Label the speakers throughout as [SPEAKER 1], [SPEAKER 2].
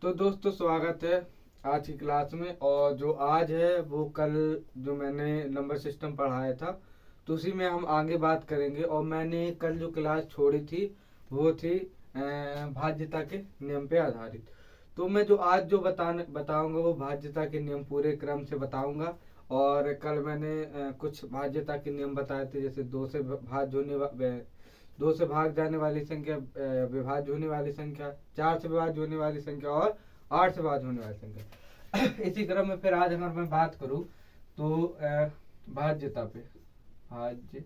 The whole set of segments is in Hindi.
[SPEAKER 1] तो दोस्तों स्वागत है आज की क्लास में। और जो आज है वो कल जो मैंने नंबर सिस्टम पढ़ाया था तो उसी में हम आगे बात करेंगे। और मैंने कल जो क्लास छोड़ी थी वो थी भाज्यता के नियम पे आधारित। तो मैं जो आज जो बताऊंगा वो भाज्यता के नियम पूरे क्रम से बताऊंगा। और कल मैंने कुछ भाज्यता के नियम बताए थे, जैसे दो से भाग जाने वाली संख्या, विभाज्य होने वाली संख्या, चार से विभाज्य होने वाली संख्या और आठ से भाज्य होने वाली संख्या। इसी क्रम में फिर आज अगर मैं बात करूं तो भाज्यता पे, भाज्यता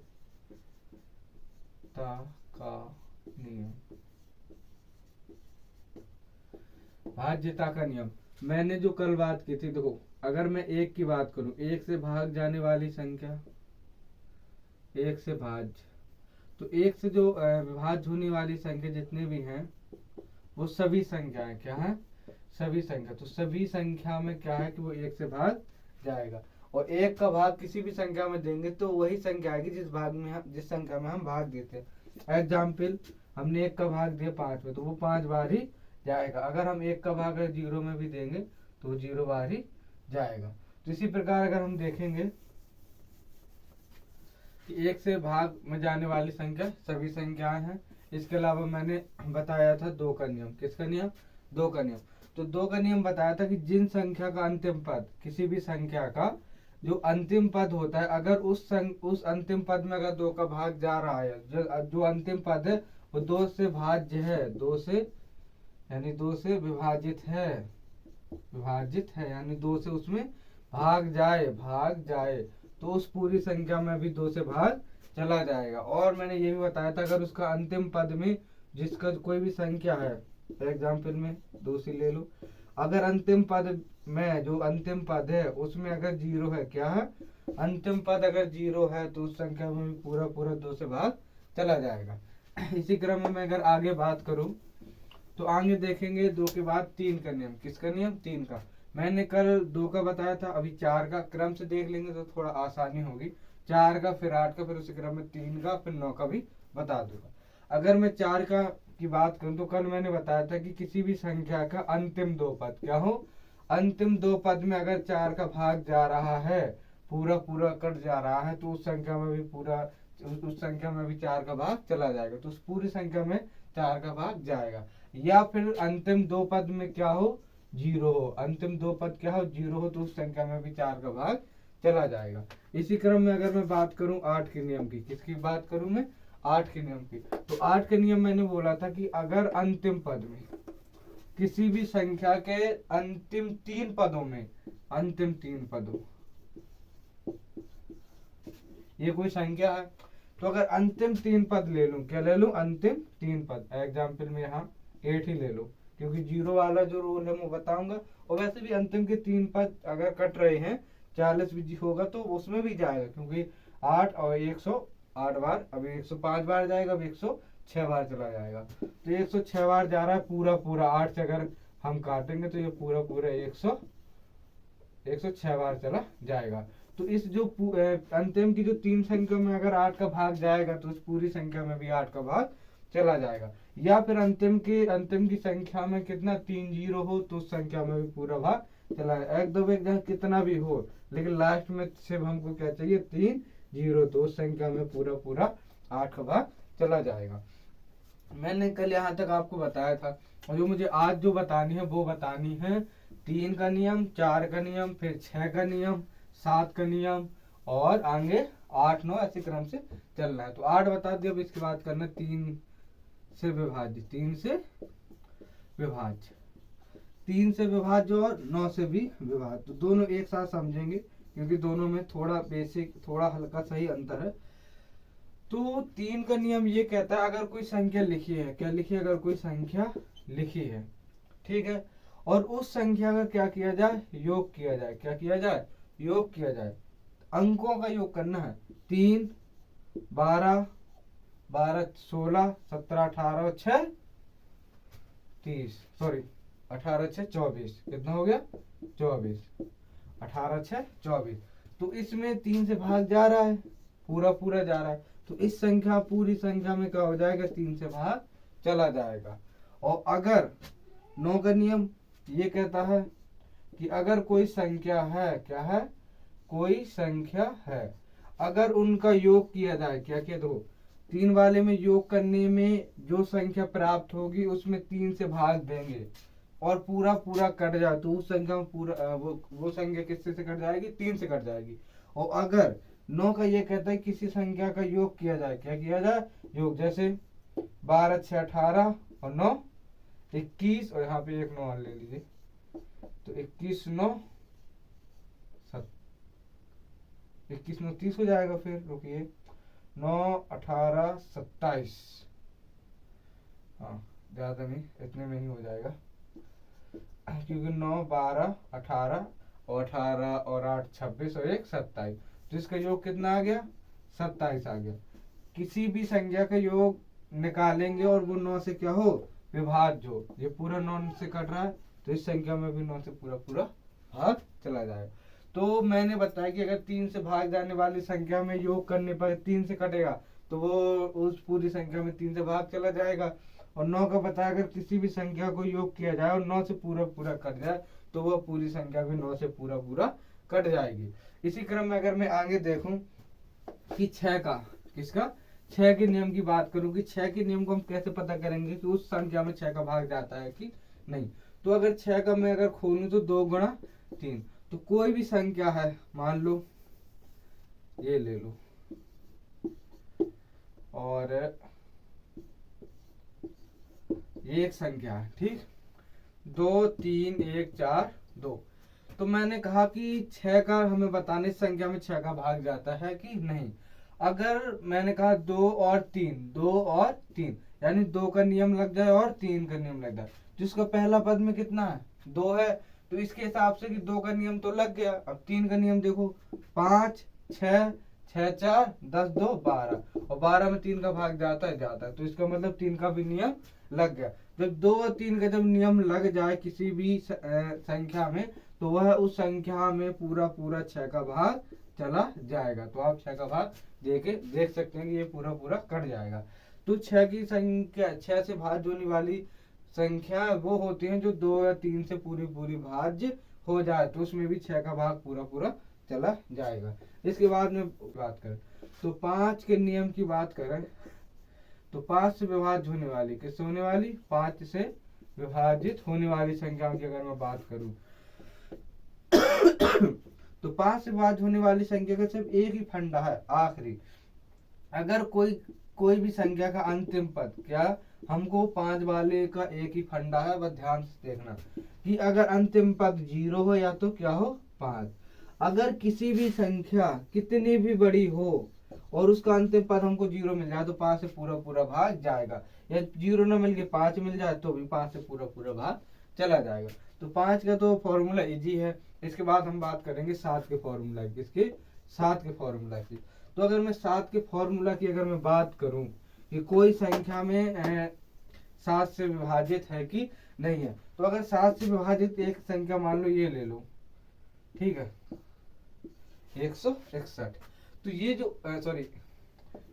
[SPEAKER 1] का नियम। भाज्यता का नियम मैंने जो कल बात की थी, देखो अगर मैं एक की बात करूं, एक से भाग जाने वाली संख्या, एक से भाज्य, तो एक से जो विभाज्य होने वाली संख्या जितने भी हैं वो सभी संख्याएं क्या है, सभी संख्या। तो सभी संख्या में क्या है कि वो एक से भाग जाएगा। और एक का भाग किसी भी संख्या में देंगे तो वही संख्या आएगी जिस संख्या में हम भाग देते हैं। एग्जाम्पल, हमने एक का भाग दिया 5 में तो वो 5 बार ही जाएगा। अगर हम एक का भाग 0 में भी देंगे तो 0 बार ही जाएगा। तो इसी प्रकार अगर हम देखेंगे एक से भाग में जाने वाली संख्या सभी संख्याएं हैं। इसके अलावा मैंने बताया था दो का नियम। किसका नियम? दो का नियम। तो दो का नियम बताया था कि जिन संख्या का अंतिम पद, किसी भी संख्या का जो अंतिम पद होता है, अगर उस अंतिम पद में अगर दो का भाग जा रहा है, जो अंतिम पद है वो दो से भाज्य है, दो से विभाजित है यानी दो से उसमें भाग जाए तो उस पूरी संख्या में भी दो से भाग चला जाएगा। और मैंने ये भी बताया था अगर उसका अंतिम पद में जिसका कोई भी संख्या है, एग्जाम्पल में 2 से ले लो, अगर अंतिम पद में जो अंतिम पद है उसमें अगर 0 है, क्या है, अंतिम पद अगर 0 है तो उस संख्या में भी पूरा 2 से भाग चला जाएगा। इसी क्रम में मैं अगर आगे बात करूं तो आगे देखेंगे 2 के बाद 3 का नियम। किसका नियम? 3 का। मैंने कल 2 का बताया था, अभी 4 का। क्रम से देख लेंगे तो थोड़ा आसानी होगी। 4 का, फिर 8 का, फिर उसी क्रम में 3 का, फिर 9 का भी बता दूंगा। अगर मैं 4 का की बात करूं तो कल मैंने बताया था कि किसी भी संख्या का अंतिम 2 पद क्या हो, अंतिम 2 पद में अगर 4 का भाग जा रहा है, पूरा कट जा रहा है, तो उस संख्या में भी 4 का भाग चला जाएगा। तो उस पूरी संख्या में 4 का भाग जाएगा। या फिर अंतिम 2 पद में क्या हो, 0 हो, अंतिम 2 पद क्या हो, 0 हो, तो उस संख्या में भी 4 का भाग चला जाएगा। इसी क्रम में अगर मैं बात करूं 8 के नियम की, किसकी बात करूं मैं? 8 के नियम की। तो 8 के नियम मैंने बोला था कि अगर अंतिम पद में किसी भी संख्या के अंतिम 3 पदों में, अंतिम 3 पदों, ये कोई संख्या है तो अगर अंतिम 3 पद ले लूं, क्या ले लूं? अंतिम 3 पद। एग्जाम्पल में यहाँ 8 ही ले लो, क्योंकि 0 वाला जो रूल है मैं बताऊंगा। और वैसे भी अंतिम के 3 पद अगर कट रहे हैं, 40 भी होगा तो उसमें भी जाएगा, क्योंकि 8 और 108 बार, अभी 105 बार जाएगा, अभी 106 बार चला जाएगा। तो 106 बार जा रहा है पूरा 8 से अगर हम काटेंगे तो ये पूरा 106 बार चला जाएगा। तो इस जो अंतिम की जो 3 संख्या में अगर 8 का भाग जाएगा तो उस पूरी संख्या में भी 8 का भाग चला जाएगा। या फिर अंतिम की संख्या में कितना 3 0 हो तो उस संख्या में भी पूरा भाग चला जाएगा। एक दो एक कितना भी हो, लेकिन लास्ट में सिर्फ हमको क्या चाहिए, 3 0, तो उस संख्या में पूरा 8 का भाग चला जाएगा। मैंने कल यहाँ तक आपको बताया था। और जो मुझे आज जो बतानी है वो बतानी है 3 का नियम, 4 का नियम, फिर 6 का नियम, 7 का नियम, और आगे 8 9 ऐसे क्रम से चलना है। तो 8 बता दिया, अब इसकी बात करना 3 से विभाज्य, 3 से विभाज्य और 9 से भी विभाज्य। तो दोनों एक साथ समझेंगे क्योंकि दोनों में थोड़ा बेसिक, थोड़ा हल्का सा ही अंतर है। तो 3 का नियम ये कहता है अगर कोई संख्या लिखी है, क्या लिखी है, अगर कोई संख्या लिखी है, ठीक है, और उस संख्या का क्या किया जाए, योग किया जाए। क्या किया जाए? योग किया जाए। अंकों का योग करना है। 3 12 16 17 18 6 30, सॉरी 18 6 24, कितना हो गया? 24, 18 6 24। तो इसमें 3 से भाग जा रहा है, पूरा जा रहा है, तो इस संख्या पूरी संख्या में क्या हो जाएगा, 3 से भाग चला जाएगा। और अगर 9 का नियम, ये कहता है कि अगर कोई संख्या है, क्या है, कोई संख्या है, अगर उनका योग किया जाए, क्या किया, दो 3 वाले में योग करने में जो संख्या प्राप्त होगी उसमें 3 से भाग देंगे और पूरा पूरा कट जाए तो उस संख्या में पूरा वो संख्या किससे से कट जाएगी, 3 से कट जाएगी। और अगर 9 का ये कहता है किसी संख्या का योग किया जाए, क्या किया जाए, योग, जैसे 12 6 18 और 9 21, और यहाँ पे एक 9 और ले लीजिए, तो 21 9 21 9 30 हो जाएगा। फिर रुकिए, 9 18 27, हाँ ज्यादा नहीं, इतने में ही हो जाएगा, क्योंकि 9 12 18 और 18 और 8 26 और 1 27, तो इसका योग कितना आ गया, 27 आ गया। किसी भी संख्या का योग निकालेंगे और वो 9 से क्या हो, विभाज्य हो, ये पूरा 9 से कट रहा है तो इस संख्या में भी 9 से पूरा पूरा भाग चला जाएगा। तो मैंने बताया कि अगर 3 से भाग जाने वाली संख्या में योग करने पर 3 से कटेगा तो वो उस पूरी संख्या में 3 से भाग चला जाएगा। और 9 का बताया अगर किसी भी संख्या को योग किया जाए और 9 से पूरा पूरा कट जाए तो वह पूरी संख्या भी 9 से पूरा पूरा कट जाएगी। इसी क्रम में अगर मैं आगे देखूं कि 6 का, किसका, 6 के नियम की बात करूं कि 6 के नियम को हम कैसे पता करेंगे कि उस संख्या में 6 का भाग जाता है कि नहीं। तो अगर 6 का मैं अगर खोलूं तो 2 गुणा 3, तो कोई भी संख्या है, मान लो ये ले लो, और ये एक संख्या है, ठीक, 2 3 1 4 2। तो मैंने कहा कि 6 का हमें बताने संख्या में 6 का भाग जाता है कि नहीं। अगर मैंने कहा 2 और 3 यानी 2 का नियम लग जाए और 3 का नियम लग जाए, जिसका पहला पद में कितना है, 2 है, तो इसके हिसाब से कि 2 का नियम तो लग गया। अब 3 का नियम देखो, 5 6 6 4 10 2 12, और 12 में 3 का भाग जाता है, तो इसका मतलब 3 का भी नियम लग गया। जब 2 और 3 का जब नियम लग जाए किसी भी संख्या में तो वह उस संख्या में पूरा पूरा 6 का भाग चला जाएगा। तो आप 6 का भाग देख सकते हैं कि ये पूरा पूरा कट जाएगा। तो 6 की संख्या, 6 से भाज्य होने वाली संख्या वो होती हैं जो 2 या 3 से पूरी पूरी भाज्य हो जाए, तो उसमें भी 6 का भाग पूरा पूरा चला जाएगा। इसके बाद में बात करें तो 5 के नियम की बात करें तो 5 से विभाज्य होने वाली, किससे होने वाली, 5 से विभाजित होने वाली संख्या की अगर मैं बात करूं तो 5 से विभाज्य होने वाली संख्या का सिर्फ एक ही फंडा है, आखिरी। अगर कोई भी संख्या का अंतिम पद, क्या, हमको 5 वाले का एक ही फंडा है, बस ध्यान से देखना कि अगर अंतिम पद 0 हो या तो क्या हो, 5। अगर किसी भी संख्या कितनी भी बड़ी हो और उसका अंतिम पद हमको 0 मिल जाए तो 5 से पूरा पूरा भाग जाएगा, या 0 न मिल के 5 मिल जाए तो भी 5 से पूरा पूरा भाग चला जाएगा। तो 5 का तो फॉर्मूला इजी है। इसके बाद हम बात करेंगे 7 के फॉर्मूला की, किसके, 7 के फॉर्मूला की। तो अगर मैं 7 के फॉर्मूला की अगर मैं बात करूं कि कोई संख्या में 7 से विभाजित है कि नहीं है, तो अगर 7 से विभाजित एक संख्या मान लो ये ले लो, ठीक है, 161, तो ये जो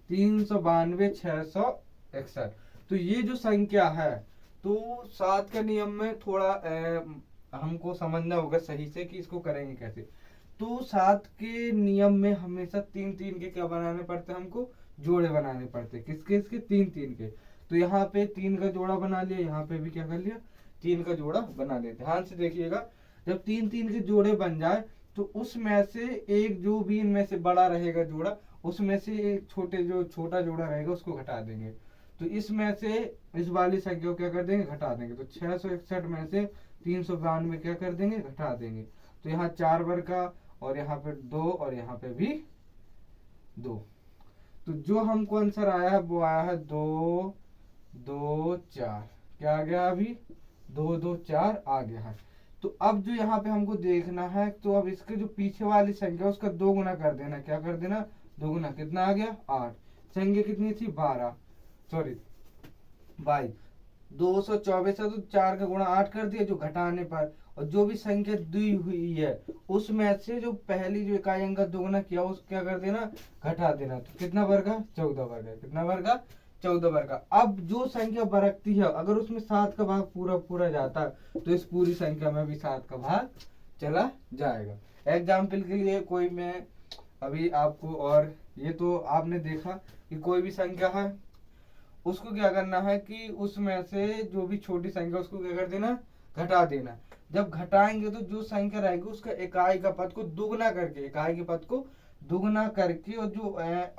[SPEAKER 1] 392 661, तो ये जो संख्या है तो 7 के नियम में थोड़ा हमको समझना होगा सही से कि इसको करेंगे कैसे। तो 7 के नियम में हमेशा 3 3 के क्या बनाने पड़ते हैं, हमको जोड़े बनाने पड़ते हैं, किसके, इसके 3 3 के। तो यहाँ पे 3 का जोड़ा बना लिया, यहाँ पे भी क्या कर लिया, 3 का जोड़ा बना लिया। ध्यान से देखिएगा, जब 3 3 के जोड़े बन जाए तो उसमें से एक जो भी इनमें से बड़ा रहेगा जोड़ा, उसमें से एक छोटा जोड़ा रहेगा उसको घटा देंगे। तो इसमें से इस वाली संख्या को क्या कर देंगे, घटा देंगे। तो 661 में से 392 क्या कर देंगे, घटा देंगे। तो यहाँ 4 वर्ग का, और यहाँ पे 2, और यहाँ पे भी 2। तो जो हमको आंसर आया है वो आया है 2 2 4, क्या आ गया, अभी 2 2 4 आ गया है। तो अब जो यहाँ पे हमको देखना है, तो अब इसके जो पीछे वाली संख्या उसका 2 गुना कर देना, क्या कर देना, 2 गुना, कितना आ गया, 8। संख्या कितनी थी, 22, 224 है तो 4 का गुणा 8 कर दिया जो घटाने पर, और जो भी संख्या दी हुई है उसमें से जो पहली जो इकाई अंक का 2 गुना किया उस क्या कर देना, घटा देना। तो कितना वर्ग, 14 वर्ग है, कितना वर्ग, 14 बार का। अब जो संख्या बरकती है, अगर उसमें 7 का भाग पूरा पूरा जाता है तो इस पूरी संख्या में भी 7 का भाग चला जाएगा। एग्जाम्पल के लिए कोई मैं अभी आपको, और ये तो आपने देखा कि कोई भी संख्या है उसको क्या करना है कि उसमें से जो भी छोटी संख्या उसको क्या कर देना, घटा देना। जब घटाएंगे तो जो संख्या रहेगी उसका इकाई का पद को दुगना करके, इकाई के पद को दुगना करके, और जो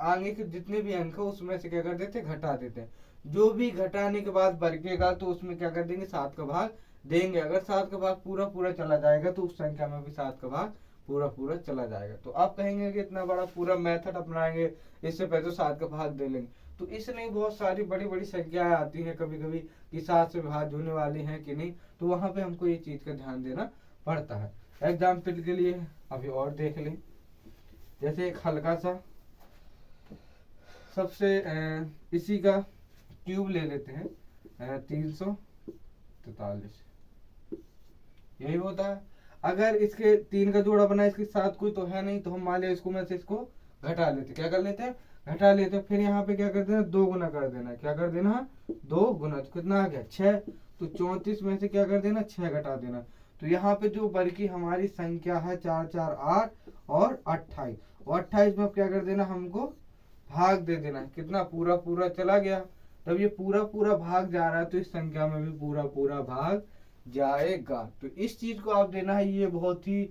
[SPEAKER 1] आगे के जितने भी अंक है उसमें से क्या कर देते, घटा देते हैं। जो भी घटाने के बाद बचेगा तो उसमें क्या कर देंगे, 7 का भाग देंगे। अगर 7 का भाग पूरा पूरा चला जाएगा तो उस संख्या में भी 7 का भाग पूरा पूरा चला जाएगा। तो आप कहेंगे कि इतना बड़ा पूरा मेथड अपनाएंगे, इससे पहले तो 7 का भाग दे लेंगे। तो इसलिए बहुत सारी बड़ी बड़ी संख्याएं आती हैं कभी कभी कि 7 से भाग होने वाली हैं कि नहीं, तो वहां पे हमको ये चीज का ध्यान देना पड़ता है। एग्जाम्पल के लिए अभी और देख लें, जैसे एक हल्का सा सबसे इसी का क्यूब ले लेते हैं, 343 यही होता है। अगर इसके 3 का जोड़ा बना, इसके साथ कोई तो है नहीं, तो हम मान लिया इसको में से इसको घटा लेते, क्या कर लेते हैं, घटा लेते। फिर यहाँ पे क्या कर देना, 2 गुना कर देना। क्या कर देना, 2 गुना, तो कितना आ गया 6। तो 34 में से क्या कर देना, 6 घटा देना। तो यहाँ पे जो बल्कि हमारी संख्या है 4 4 8 और 28, और 28 में अब क्या कर देना, हमको भाग दे देना। कितना, पूरा पूरा चला गया। तब ये पूरा पूरा भाग जा रहा है तो इस संख्या में भी पूरा पूरा भाग जाएगा। तो इस चीज को आप देना है। ये बहुत ही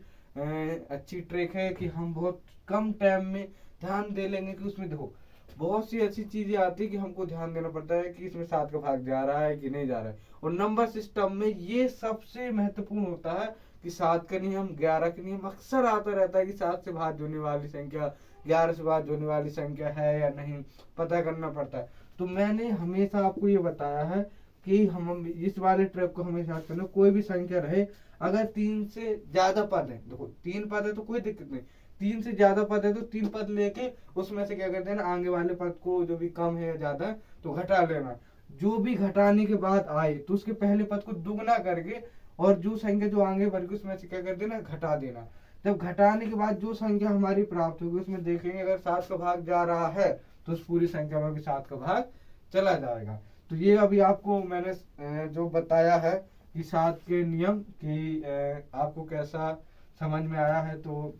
[SPEAKER 1] अच्छी ट्रिक है कि हम बहुत कम टाइम में ध्यान दे लेंगे कि उसमें देखो बहुत सी ऐसी चीजें आती है कि हमको ध्यान देना पड़ता है कि इसमें 7 का भाग जा रहा है कि नहीं जा रहा है। और नंबर सिस्टम में ये सबसे महत्वपूर्ण होता है कि 7 का नियम, 11 का नियम अक्सर आता रहता है कि 7 से भाग होने वाली संख्या 11 से भाग होने वाली संख्या है या नहीं, पता करना पड़ता है। तो मैंने हमेशा आपको ये बताया है कि हम इस वाले ट्रिक को हमेशा याद करना, कोई भी संख्या रहे अगर 3 से ज्यादा पद है, देखो 3 पद है तो कोई दिक्कत नहीं, 3 से ज्यादा पद है तो 3 पद लेके उसमें से क्या करते हैं ना, आगे वाले पद को जो भी कम है या ज्यादा है तो घटा लेना। जो भी घटाने के बाद आए तो उसके पहले पद को दुगना करके, और जो संख्या जो आगे बढ़ गई उसमें से क्या कर देना, घटा देना। जब घटाने के बाद जो संख्या हमारी प्राप्त होगी उसमें देखेंगे अगर 7 का भाग जा रहा है तो उस पूरी संख्या में भी 7 का भाग चला जाएगा। तो ये अभी आपको मैंने जो बताया है कि 7 के नियम कि आपको कैसा समझ में आया है तो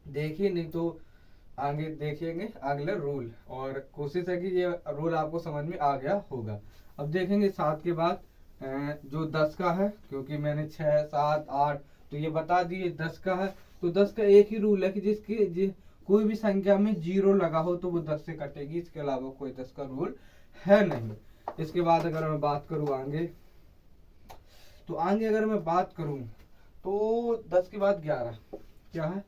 [SPEAKER 1] देखिए, नहीं तो आगे देखेंगे अगले रूल, और कोशिश है कि ये रूल आपको समझ में आ गया होगा। अब देखेंगे 7 के बाद जो 10 का है, क्योंकि मैंने 6 7 8 तो ये बता दिए। 10 का है तो 10 का एक ही रूल है कि कोई भी संख्या में 0 लगा हो तो वो 10 से कटेगी, इसके अलावा कोई 10 का रूल है नहीं। इसके बाद अगर मैं बात करूं आगे, तो आगे अगर मैं बात करूं तो 10 के बाद 11 क्या है,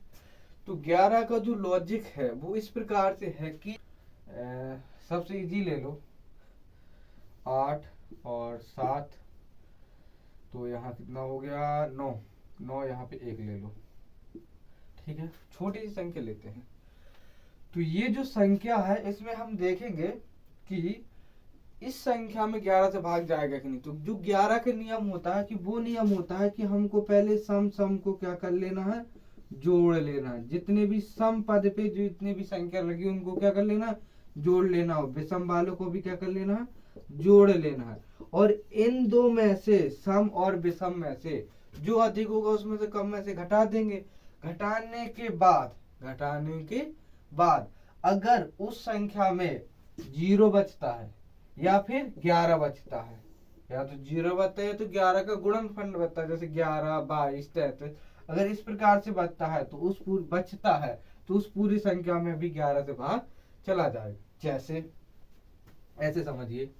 [SPEAKER 1] तो 11 का जो लॉजिक है वो इस प्रकार से है कि सबसे इजी ले लो 8 और 7, तो यहाँ कितना हो गया 9, 9 यहाँ पे 1 ले लो, ठीक है। छोटी सी संख्या लेते हैं। तो ये जो संख्या है इसमें हम देखेंगे कि इस संख्या में 11 से भाग जाएगा कि नहीं। तो जो 11 का नियम होता है कि वो नियम होता है कि हमको पहले सम सम को क्या कर लेना है, जोड़ लेना है। जितने भी सम पद पे जो जितनी भी संख्या लगी उनको क्या कर लेना, जोड़ लेना हो। विषम वालों को भी क्या कर लेना है, जोड़ लेना है। और इन दो में से, सम और विषम में से जो अधिक होगा उसमें से कम में से घटा देंगे। घटाने के बाद अगर उस संख्या में 0 बचता है या फिर 11 बचता है, या तो 0 बचता है तो 11 का गुणनफल बचता है, जैसे 11 22 33, अगर इस प्रकार से बचता है तो उस पूरी संख्या में भी 11 से भाग चला जाएगा। जैसे ऐसे समझिए,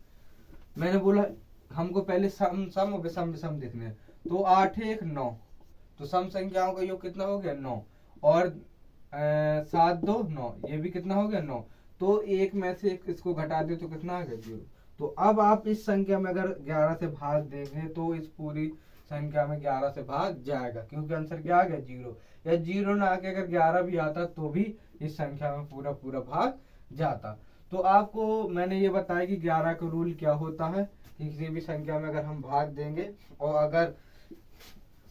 [SPEAKER 1] मैंने बोला हमको पहले सम सम और विषम विषम देखने हैं, तो 8 1 9, तो सम संख्याओं का योग कितना हो गया 9, और 7 2 9, ये भी कितना हो गया 9। तो एक में से इसको घटा दे तो कितना आ गया 0। तो अब आप इस संख्या में अगर 11 से भाग देंगे तो इस पूरी संख्या में 11 से भाग जाएगा, क्योंकि आंसर क्या आ गया 0, या 0 ना आके अगर 11 भी आता तो भी इस संख्या में पूरा पूरा भाग जाता। तो आपको मैंने ये बताया कि 11 का रूल क्या होता है कि किसी भी संख्या में अगर हम भाग देंगे और अगर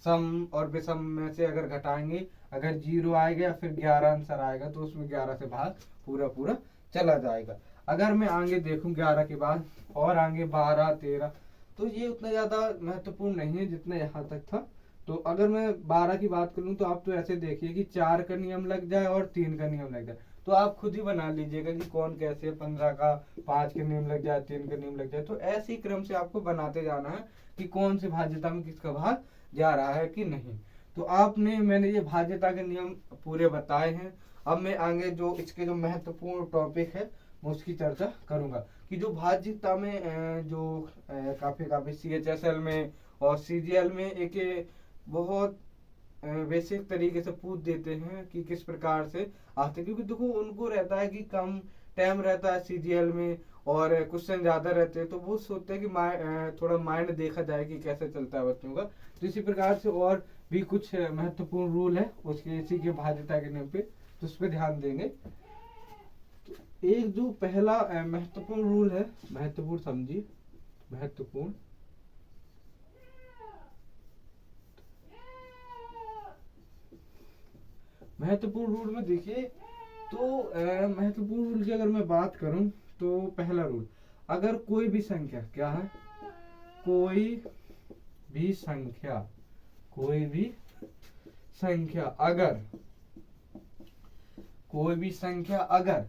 [SPEAKER 1] सम और विषम में से अगर घटाएंगे, अगर 0 आएगा या फिर 11 आंसर आएगा तो उसमें 11 से भाग पूरा पूरा चला जाएगा। अगर मैं आगे देखूं 11 के बाद और आगे 12 13, तो ये उतना ज़्यादा महत्वपूर्ण नहीं है जितना यहाँ तक था। तो अगर मैं 12 की बात करूं तो आप तो ऐसे देखिए कि 4 का नियम लग जाए और 3 का नियम लग जाए, तो आप खुद ही बना लीजिएगा कि कौन कैसे। 15 का 5 के नियम लग जाए, 3 का नियम लग जाए, तो ऐसे ही क्रम से आपको बनाते जाना है कि कौन सी भाज्यता में किसका भाग जा रहा है कि नहीं। तो मैंने ये भाज्यता के नियम पूरे बताए हैं। अब मैं आगे जो इसके जो महत्वपूर्ण टॉपिक है मैं उसकी चर्चा करूंगा कि जो भाज्यता में जो काफी काफी CHSL में और CGL में एक बहुत बेसिक तरीके से पूछ देते हैं कि किस प्रकार से आते, क्योंकि देखो उनको रहता है कि कम टाइम रहता है CGL में और क्वेश्चन ज्यादा रहते हैं, तो वो सोचते हैं कि थोड़ा माइंड देखा जाए कि कैसे चलता है बच्चों का। तो इसी प्रकार से और भी कुछ महत्वपूर्ण रूल है उसके इसी के भाज्यता के नियम पे, तो उस पर ध्यान देंगे। तो एक जो पहला महत्वपूर्ण रूल है, महत्वपूर्ण समझिए, महत्वपूर्ण महत्वपूर्ण रूल में देखिए, तो महत्वपूर्ण रूल की अगर मैं बात करूं तो पहला रूल, अगर कोई भी संख्या, क्या है, कोई भी संख्या, कोई भी संख्या अगर, कोई भी संख्या अगर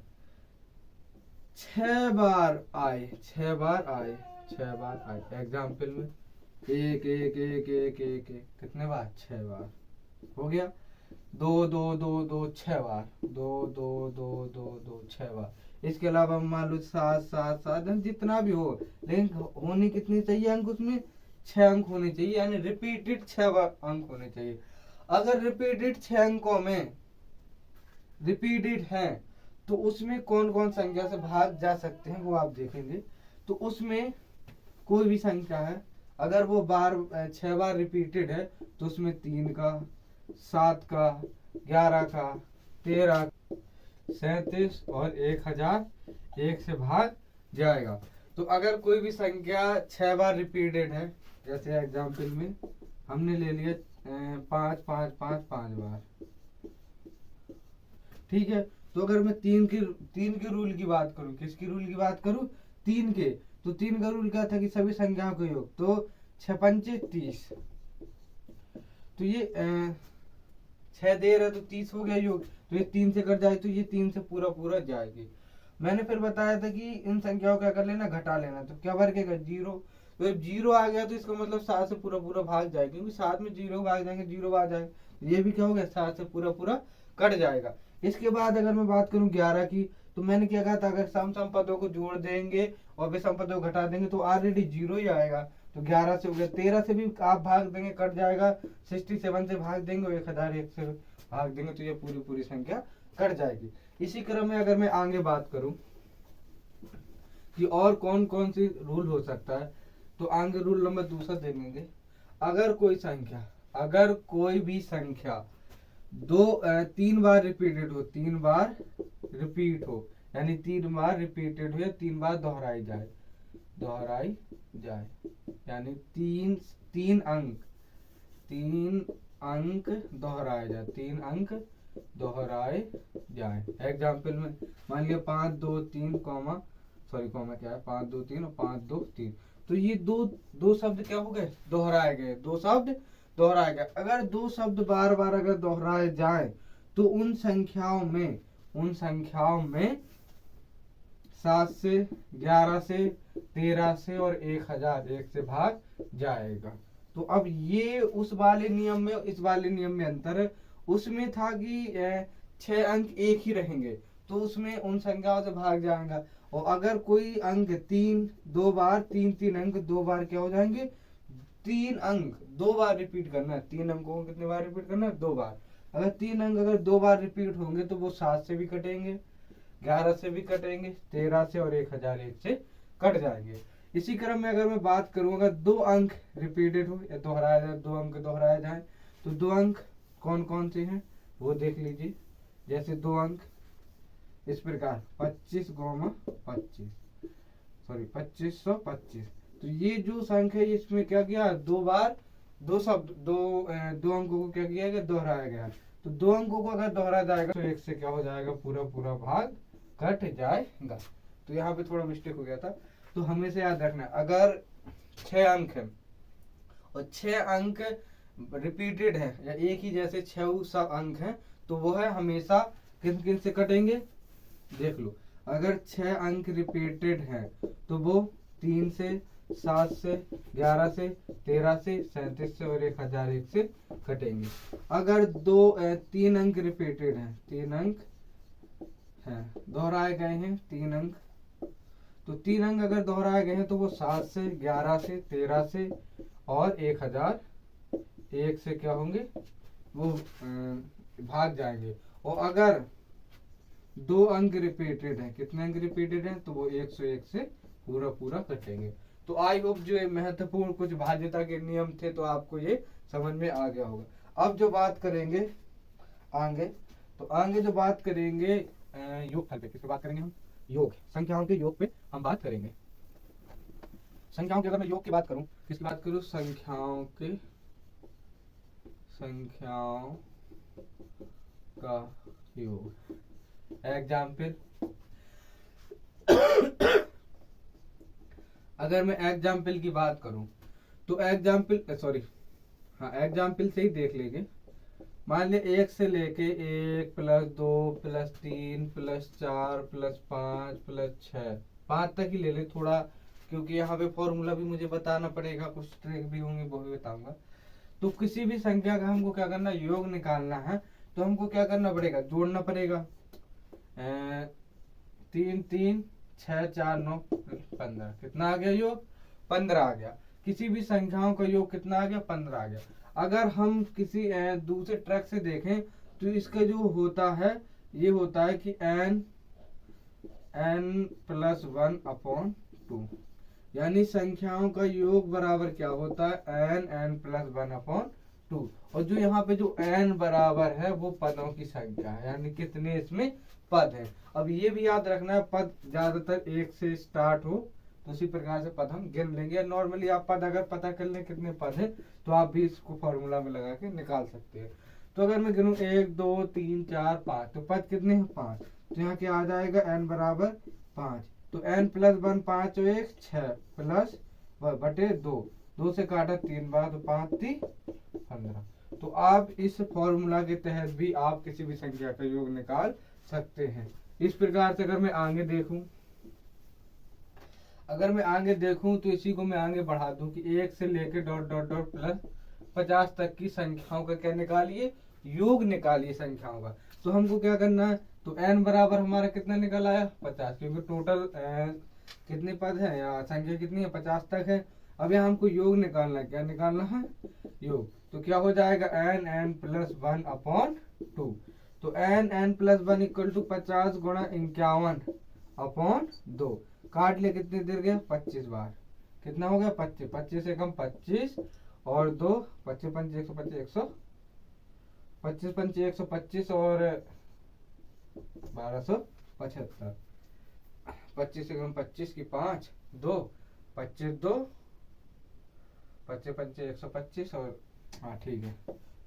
[SPEAKER 1] 6 बार आए, 6 बार आए, 6 बार आए, एग्जाम्पल में 1 1 1 1 1 1, कितने बार, 6 बार हो गया। 2 2 2 2 6 बार, 2 2 2 2 2 6 बार। इसके अलावा मान लो 7 7 7, जितना भी हो, लेकिन होनी कितनी चाहिए अंक, उसमें 6 अंक होने चाहिए, यानी रिपीटेड 6 बार अंक होने चाहिए। अगर रिपीटेड 6 अंकों में रिपीटेड है तो उसमें कौन कौन संख्या से भाग जा सकते हैं वो आप देखेंगे। तो उसमें कोई भी संख्या है अगर वो 6 बार रिपीटेड है तो उसमें 3 का, 7 का, 11 का, 13, 37 और 1001 से भाग जाएगा। तो अगर कोई भी संख्या 6 बार रिपीटेड है, जैसे एग्जाम्पल में हमने ले लिया 5 5 5 5 बार, ठीक है। तो अगर मैं 3 के रूल की बात करूं, किसकी रूल की बात करूं, 3 के, तो 3 का रूल क्या था कि सभी संख्याओं का योग, तो 6 पंचे 30, तो ये 6 दे रहा है तो 30 हो गया योग, तो ये 3 से कट जाए तो ये 3 से पूरा पूरा जाएगी। मैंने फिर बताया था कि इन संख्याओं का कर लेना, घटा लेना, तो क्या वर्गेगा, 0। तो जब 0 आ गया तो इसका मतलब 7 से पूरा पूरा भाग जाएगा, क्योंकि 7 में 0 भाग जाएंगे, 0 भाग जाएगा, ये भी क्या हो गया, 7 से पूरा पूरा कट जाएगा। इसके बाद अगर मैं बात करूं 11 की, तो मैंने क्या कहा था, अगर सम पदों को जोड़ देंगे और विषम पदों को घटा देंगे तो ऑलरेडी 0 ही आएगा। तो 11 से हो गया, 13 से भी आप भाग देंगे कट जाएगा, 67 से भाग देंगे और 1001 से भाग देंगे तो ये पूरी पूरी संख्या कट जाएगी। इसी क्रम में अगर मैं आगे बात करूं कि और कौन कौन सी रूल हो सकता है, तो आगे रूल नंबर दूसरा दे देंगे। अगर कोई संख्या, अगर कोई भी संख्या 3 बार रिपीटेड हो, 3 बार रिपीट हो, यानी 3 बार रिपीटेड हो या 3 बार दोहराई जाए, दोहराई जाए, यानी तीन अंक दोहराए जाए, 3 अंक दोहराए जाए। एग्जाम्पल में मान लिया 5 2 3 कॉमा क्या है, 5 2 3 और 5 2 3, तो ये दो शब्द क्या हो गए, दोहराए गए, 2 शब्द दोहराए गए। अगर 2 शब्द बार बार अगर दोहराए जाए तो उन संख्याओं में 7 से, 11 से, 13 से और 1001 से भाग जाएगा। तो अब ये उस वाले नियम में इस वाले नियम में अंतर है। उसमें था कि 6 अंक एक ही रहेंगे तो उसमें उन संख्याओं से भाग जाएगा, और अगर कोई अंक 3 अंक 2 बार क्या हो जाएंगे, 3 अंक 2 बार रिपीट करना है, 3 अंकों को कितने बार रिपीट करना है, 2 बार। अगर 3 अंक अगर 2 बार रिपीट होंगे तो वो 7 से भी कटेंगे, 11 से भी कटेंगे, 13 से और 1001 से कट जाएंगे। इसी क्रम में अगर मैं बात करूं, अगर 2 अंक रिपीटेड हो या दोहराया जाए, 2 अंक दोहराया जाए, तो 2 अंक कौन कौन से हैं वो देख लीजिए। जैसे 2 अंक इस प्रकार 25 2525, तो ये जो संख्या है इसमें क्या किया, 2 बार 2 अंकों को क्या किया गया, दोहराया गया। तो 2 अंकों को अगर दोहराया जाएगा तो 1 से क्या हो जाएगा, पूरा पूरा भाग कट जाएगा। तो तो यहाँ पे थोड़ा मिस्टेक हो गया था। तो हमेशा याद रखना, अगर 6 अंक है और 6 अंक रिपीटेड है या एक ही जैसे 6 सब अंक हैं, तो वो है हमेशा किन किन से कटेंगे, देख लो। अगर 6 अंक रिपीटेड हैं तो वो 3 से, 7 से, 11 से, 13 से, 37 से और 1001 से कटेंगे। अगर 3 अंक रिपीटेड हैं, 3 अंक हैं, दोहराए गए हैं 3 अंक, तो 3 अंक अगर दोहराए गए हैं तो वो 7 से, 11 से, 13 से और 1001 से क्या होंगे, वो भाग जाएंगे। और अगर 2 अंक रिपीटेड है, कितने अंक रिपीटेड है, तो वो 101 से पूरा पूरा कटेंगे। तो आई होप जो ये महत्वपूर्ण कुछ भाज्यता के नियम थे तो आपको ये समझ में आ गया होगा। अब जो बात करेंगे आगे, तो आगे जो बात करेंगे योग फल पे, किस पे बात करेंगे हम, योग, संख्याओं के योग पे हम बात करेंगे। संख्याओं की अगर मैं योग की बात करूं, किसकी बात करूं, संख्याओं का योग। एग्जाम्पल, अगर मैं एग्जाम्पल की बात करूं तो एग्जाम्पल एग्जाम्पल से ही देख लेंगे। मान लिया 1 से लेके 1 + 2 + 3 + 4 + 5 + 6, 5 तक ही ले ले थोड़ा, क्योंकि यहाँ पे फॉर्मूला भी मुझे बताना पड़ेगा, कुछ ट्रिक भी होंगे वो भी बताऊंगा। तो किसी भी संख्या का हमको क्या करना, योग निकालना है, तो हमको क्या करना पड़ेगा, जोड़ना पड़ेगा। 3 3 6 4 9 15, कितना आ गया योग, 15 आ गया। किसी भी संख्याओं का योग कितना आ गया, 15 आ गया। अगर हम किसी दूसरे ट्रैक से देखें तो इसका जो होता है, ये होता है कि n+1/2, यानी संख्याओं का योग बराबर क्या होता है, n+1/2। और जो यहाँ पे जो n बराबर है वो पदों की संख्या है, यानी कितने इसमें पद है। अब ये भी याद रखना है, पद ज्यादातर 1 से स्टार्ट हो तो उसी प्रकार से पद हम गिन लेंगे। नॉर्मली आप पद अगर पता कर लें कितने पद है तो आप भी इसको फॉर्मूला में लगा के निकाल सकते हैं। तो अगर मैं गिनूं 1 2 3 4 5, तो पद कितने हैं, 5, तो यहाँ क्या आ जाएगा, n बराबर 5। तो n+1 5 और 1 6 प्लस बटे 2 से काटा 3 बार, तो 5 3 15। तो आप इस फॉर्मूला के तहत भी आप किसी भी संख्या का योग निकाल सकते हैं। इस प्रकार से अगर मैं आगे देखूं तो इसी को मैं आगे बढ़ा दूं कि 1 से लेके डॉट डॉट डॉट प्लस 50 तक की संख्याओं का क्या निकालिए, योग निकालिए संख्याओं का। तो हमको क्या करना है, तो n बराबर हमारा कितना निकल आया, 50, क्योंकि टोटल कितने पद है या संख्या कितनी है, 50 तक है। अब यहाँ हमको योग निकालना है, क्या निकालना है, योग। तो क्या हो जाएगा, n+1/2। तो n+1 = 50 गुणा 51/2। काट ले, कितनी देर गया, 25 बार, कितना हो गया, 25, 25 से कम 25 और 2, 25 5 125, 25 5 125 और 1275। 25 से कम 25 की 5 2, 25 2, 25 5 125 और हाँ ठीक है।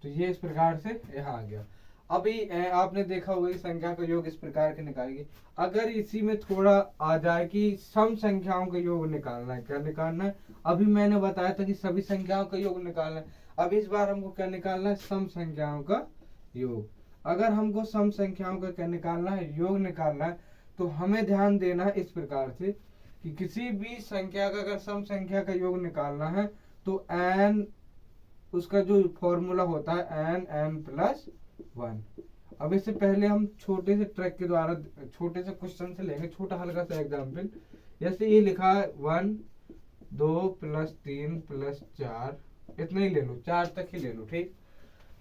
[SPEAKER 1] तो ये इस प्रकार से यहाँ आ गया। अभी आपने देखा होगा कि संख्या का योग इस प्रकार के निकालेंगे। अगर इसी में थोड़ा आ जाए कि सम संख्याओं का योग निकालना है, क्या निकालना है, अभी मैंने बताया था कि सभी संख्याओं का योग निकालना है। अब इस बार हमको क्या निकालना है, सम संख्याओं का योग। अगर हमको सम संख्याओं का क्या निकालना है, योग निकालना है, तो हमें ध्यान देना है इस प्रकार से कि किसी भी संख्या का अगर सम संख्या का योग निकालना है तो n, उसका जो फॉर्मूला होता है n+1। अब इससे पहले हम छोटे से ट्रैक के द्वारा छोटे से क्वेश्चन से लेंगे, छोटा हल्का सा एग्जाम्पल। जैसे ये लिखा है 1 2 + 3 + 4, इतना ही ले लो, 4 तक ही ले लो, ठीक।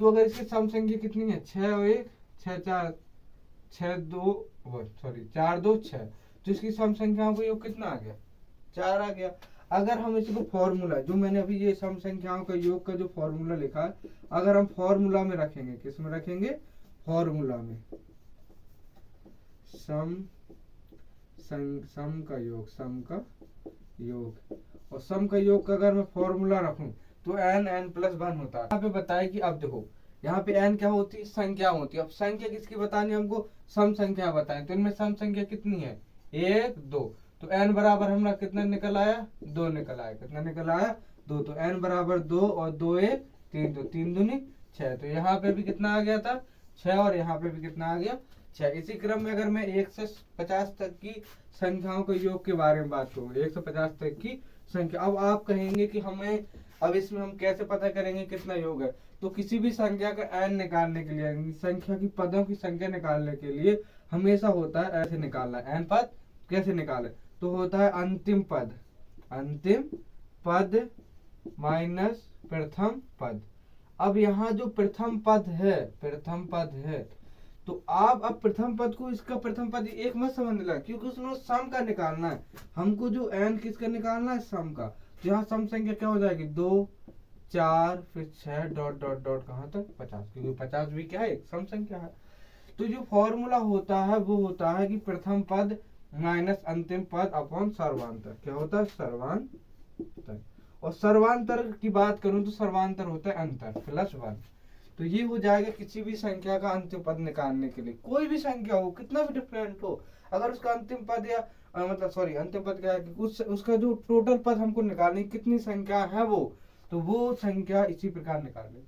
[SPEAKER 1] तो अगर इसकी सम संख्या कितनी है, 6 और 1 6 4 4 2 6, तो इसकी सम संख्याओं का योग कितना आ गया, 4 आ गया। अगर हम इसको फॉर्मूला, जो मैंने अभी ये सम संख्याओं का योग का जो फॉर्मूला लिखा है, अगर हम फॉर्मूला में रखेंगे, किस में रखेंगे, फॉर्मूला में, सम का योग, और सम का योग का अगर मैं फॉर्मूला रखूं तो n+1 होता है। यहाँ पे बताए कि अब देखो यहाँ पे n क्या होती है, संख्या होती है। अब संख्या किसकी बतानी, हमको सम संख्या बताएं, तो इनमें सम संख्या कितनी है, 1 2, तो n बराबर हमारा कितना निकल आया, 2 निकल आया। कितना निकल आया, 2। तो n बराबर 2 और 2 1 3, तो 3 दूनी 6। तो यहाँ पे भी कितना आ गया था, 6, और यहाँ पे भी कितना आ गया, 6। इसी क्रम में अगर मैं 1 से 50 तक की संख्याओं के योग के बारे में बात करूँ, 1 से 50 तक की संख्या। अब आप कहेंगे कि हमें अब इसमें हम कैसे पता करेंगे कितना योग है। तो किसी भी संख्या का n निकालने के लिए, संख्या की पदों की संख्या निकालने के लिए हमेशा होता है ऐसे निकालना है। n पद कैसे निकाले, तो होता है अंतिम पद माइनस प्रथम पद। अब यहाँ जो प्रथम पद है, तो आप अब प्रथम पद को इसका प्रथम पद एक मत समझ लेना, क्योंकि उसमें सम का निकालना है हमको। जो n किसका निकालना है, सम का। तो यहाँ सम संख्या क्या हो जाएगी, 2 4 फिर 6 डॉट डॉट डॉट कहाँ तक 50, क्योंकि 50 भी क्या है, एक सम संख्या है। तो जो फॉर्मूला होता है वो होता है कि प्रथम पद माइनस अंतिम पद अपॉन सर्वांतर। क्या होता है, सर्वांतर। और सर्वांतर की बात करूं तो सर्वांतर होता है अंतर प्लस 1। तो ये हो जाएगा किसी भी संख्या का अंतिम पद निकालने के लिए। कोई भी संख्या हो, कितना भी डिफरेंट हो, अगर उसका अंतिम पद या अंतिम पद क्या है कि उसका जो टोटल पद हमको निकालनी, कितनी संख्या है वो, तो वो संख्या इसी प्रकार निकालनी।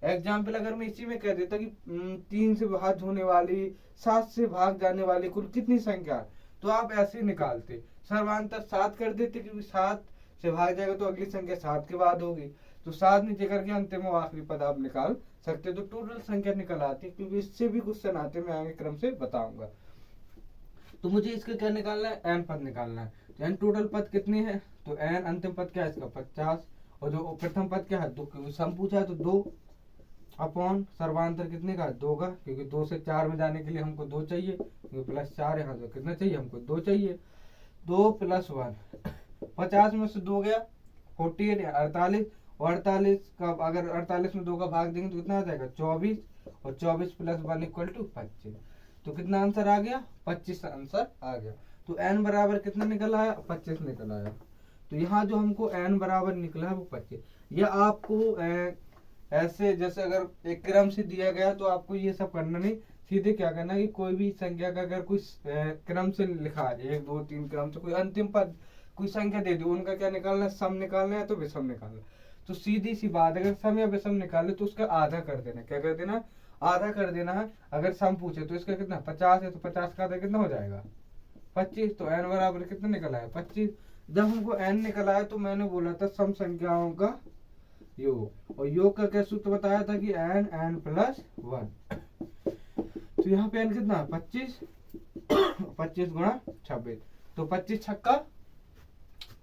[SPEAKER 1] एग्जाम्पल अगर मैं इसी में कह देता कि 3 से भाग होने वाली, 7 से भाग जाने वाली कुल कितनी संख्या है, तो आप ऐसे निकालते। सर्वांतर 7 कर देते, क्योंकि 7 से भाग जाएगा तो अगली संख्या 7 के बाद होगी, तो 7 नीचे करके अंतिम और आखिरी पद आप निकाल सकते। तो टोटल संख्या निकल आती है, क्योंकि इससे भी क्वेश्चन आते मैं आगे क्रम से बताऊंगा। तो मुझे इसका क्या निकालना है, n पद निकालना है। तो n टोटल पद कितने हैं, तो n अंतिम पद क्या है इसका 50, और जो प्रथम पद क्या है 2, सम पूछा है तो 2 अपॉन सर्वांतर कितने का, 2 का, क्योंकि 2 से 4 में जाने के लिए हमको 2 चाहिए, क्योंकि प्लस 4 यहाँ से कितना चाहिए हमको 2 चाहिए। 2 प्लस 1, 50 में से 2 गया 48 या 48, और 48 का अगर 48 में 2 का भाग देंगे तो कितना आ जाएगा 24, और 24 प्लस 1 इक्वल टू 25। तो कितना आंसर आ गया, 25 आंसर आ गया। तो n बराबर कितना निकल आया, 25 निकल आया। तो यहाँ जो हमको n बराबर निकला है वो 25। यह आपको ऐसे जैसे अगर एक क्रम से दिया गया तो आपको ये सब करना नहीं, सीधे क्या करना कि कोई भी संख्या का अगर कोई क्रम से लिखा है 1 2 3 क्रम से कोई अंतिम पद कोई संख्या दे दी, उनका क्या निकालना है, सम निकालना है तो विषम निकालना। तो सीधी सी बात, अगर सम या विषम निकाले तो उसका आधा कर देना। क्या कर देना, आधा कर देना है। अगर सम पूछे तो इसका कितना 50 है, तो 50 का आधा कितना हो जाएगा 25। तो n बराबर कितना निकल आया 25। जब हमको n निकल आया तो मैंने बोला था सम संख्याओं का योग, और योग का क्या सूत्र बताया था कि n प्लस 1। तो यहाँ पे n कितना 25, 25 गुणा 26, तो 25 छक्का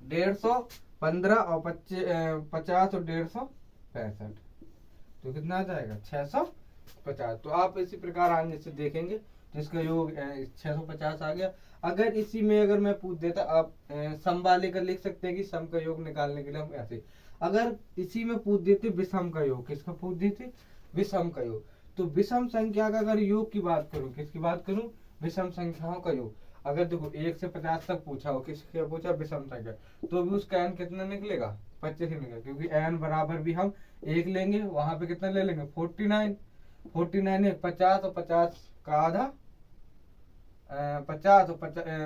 [SPEAKER 1] 150, 15 और 50 और 150 65, तो कितना आ जाएगा 650। तो आप इसी प्रकार आगे से देखेंगे तो इसका योग 650 आ गया। अगर इसी में अगर मैं पूछ देता, आप सम वाले का लिख सकते हैं कि सम का योग निकालने के लिए हम ऐसे, अगर इसी में पूछ देते विषम का योग, किसका पूछ देते, विषम का योग, तो विषम संख्या का अगर योग की बात करूं, किसकी बात करूं, विषम संख्याओं का योग। अगर देखो 1 से 50 तक पूछा हो, किसका पूछा, विषम संख्या, तो भी उसका n कितना निकलेगा 25 ही निकलेगा, क्योंकि n बराबर भी हम 1 लेंगे, वहां पे कितना ले लेंगे 49, 49 है 50 और 50 का आधा 50 और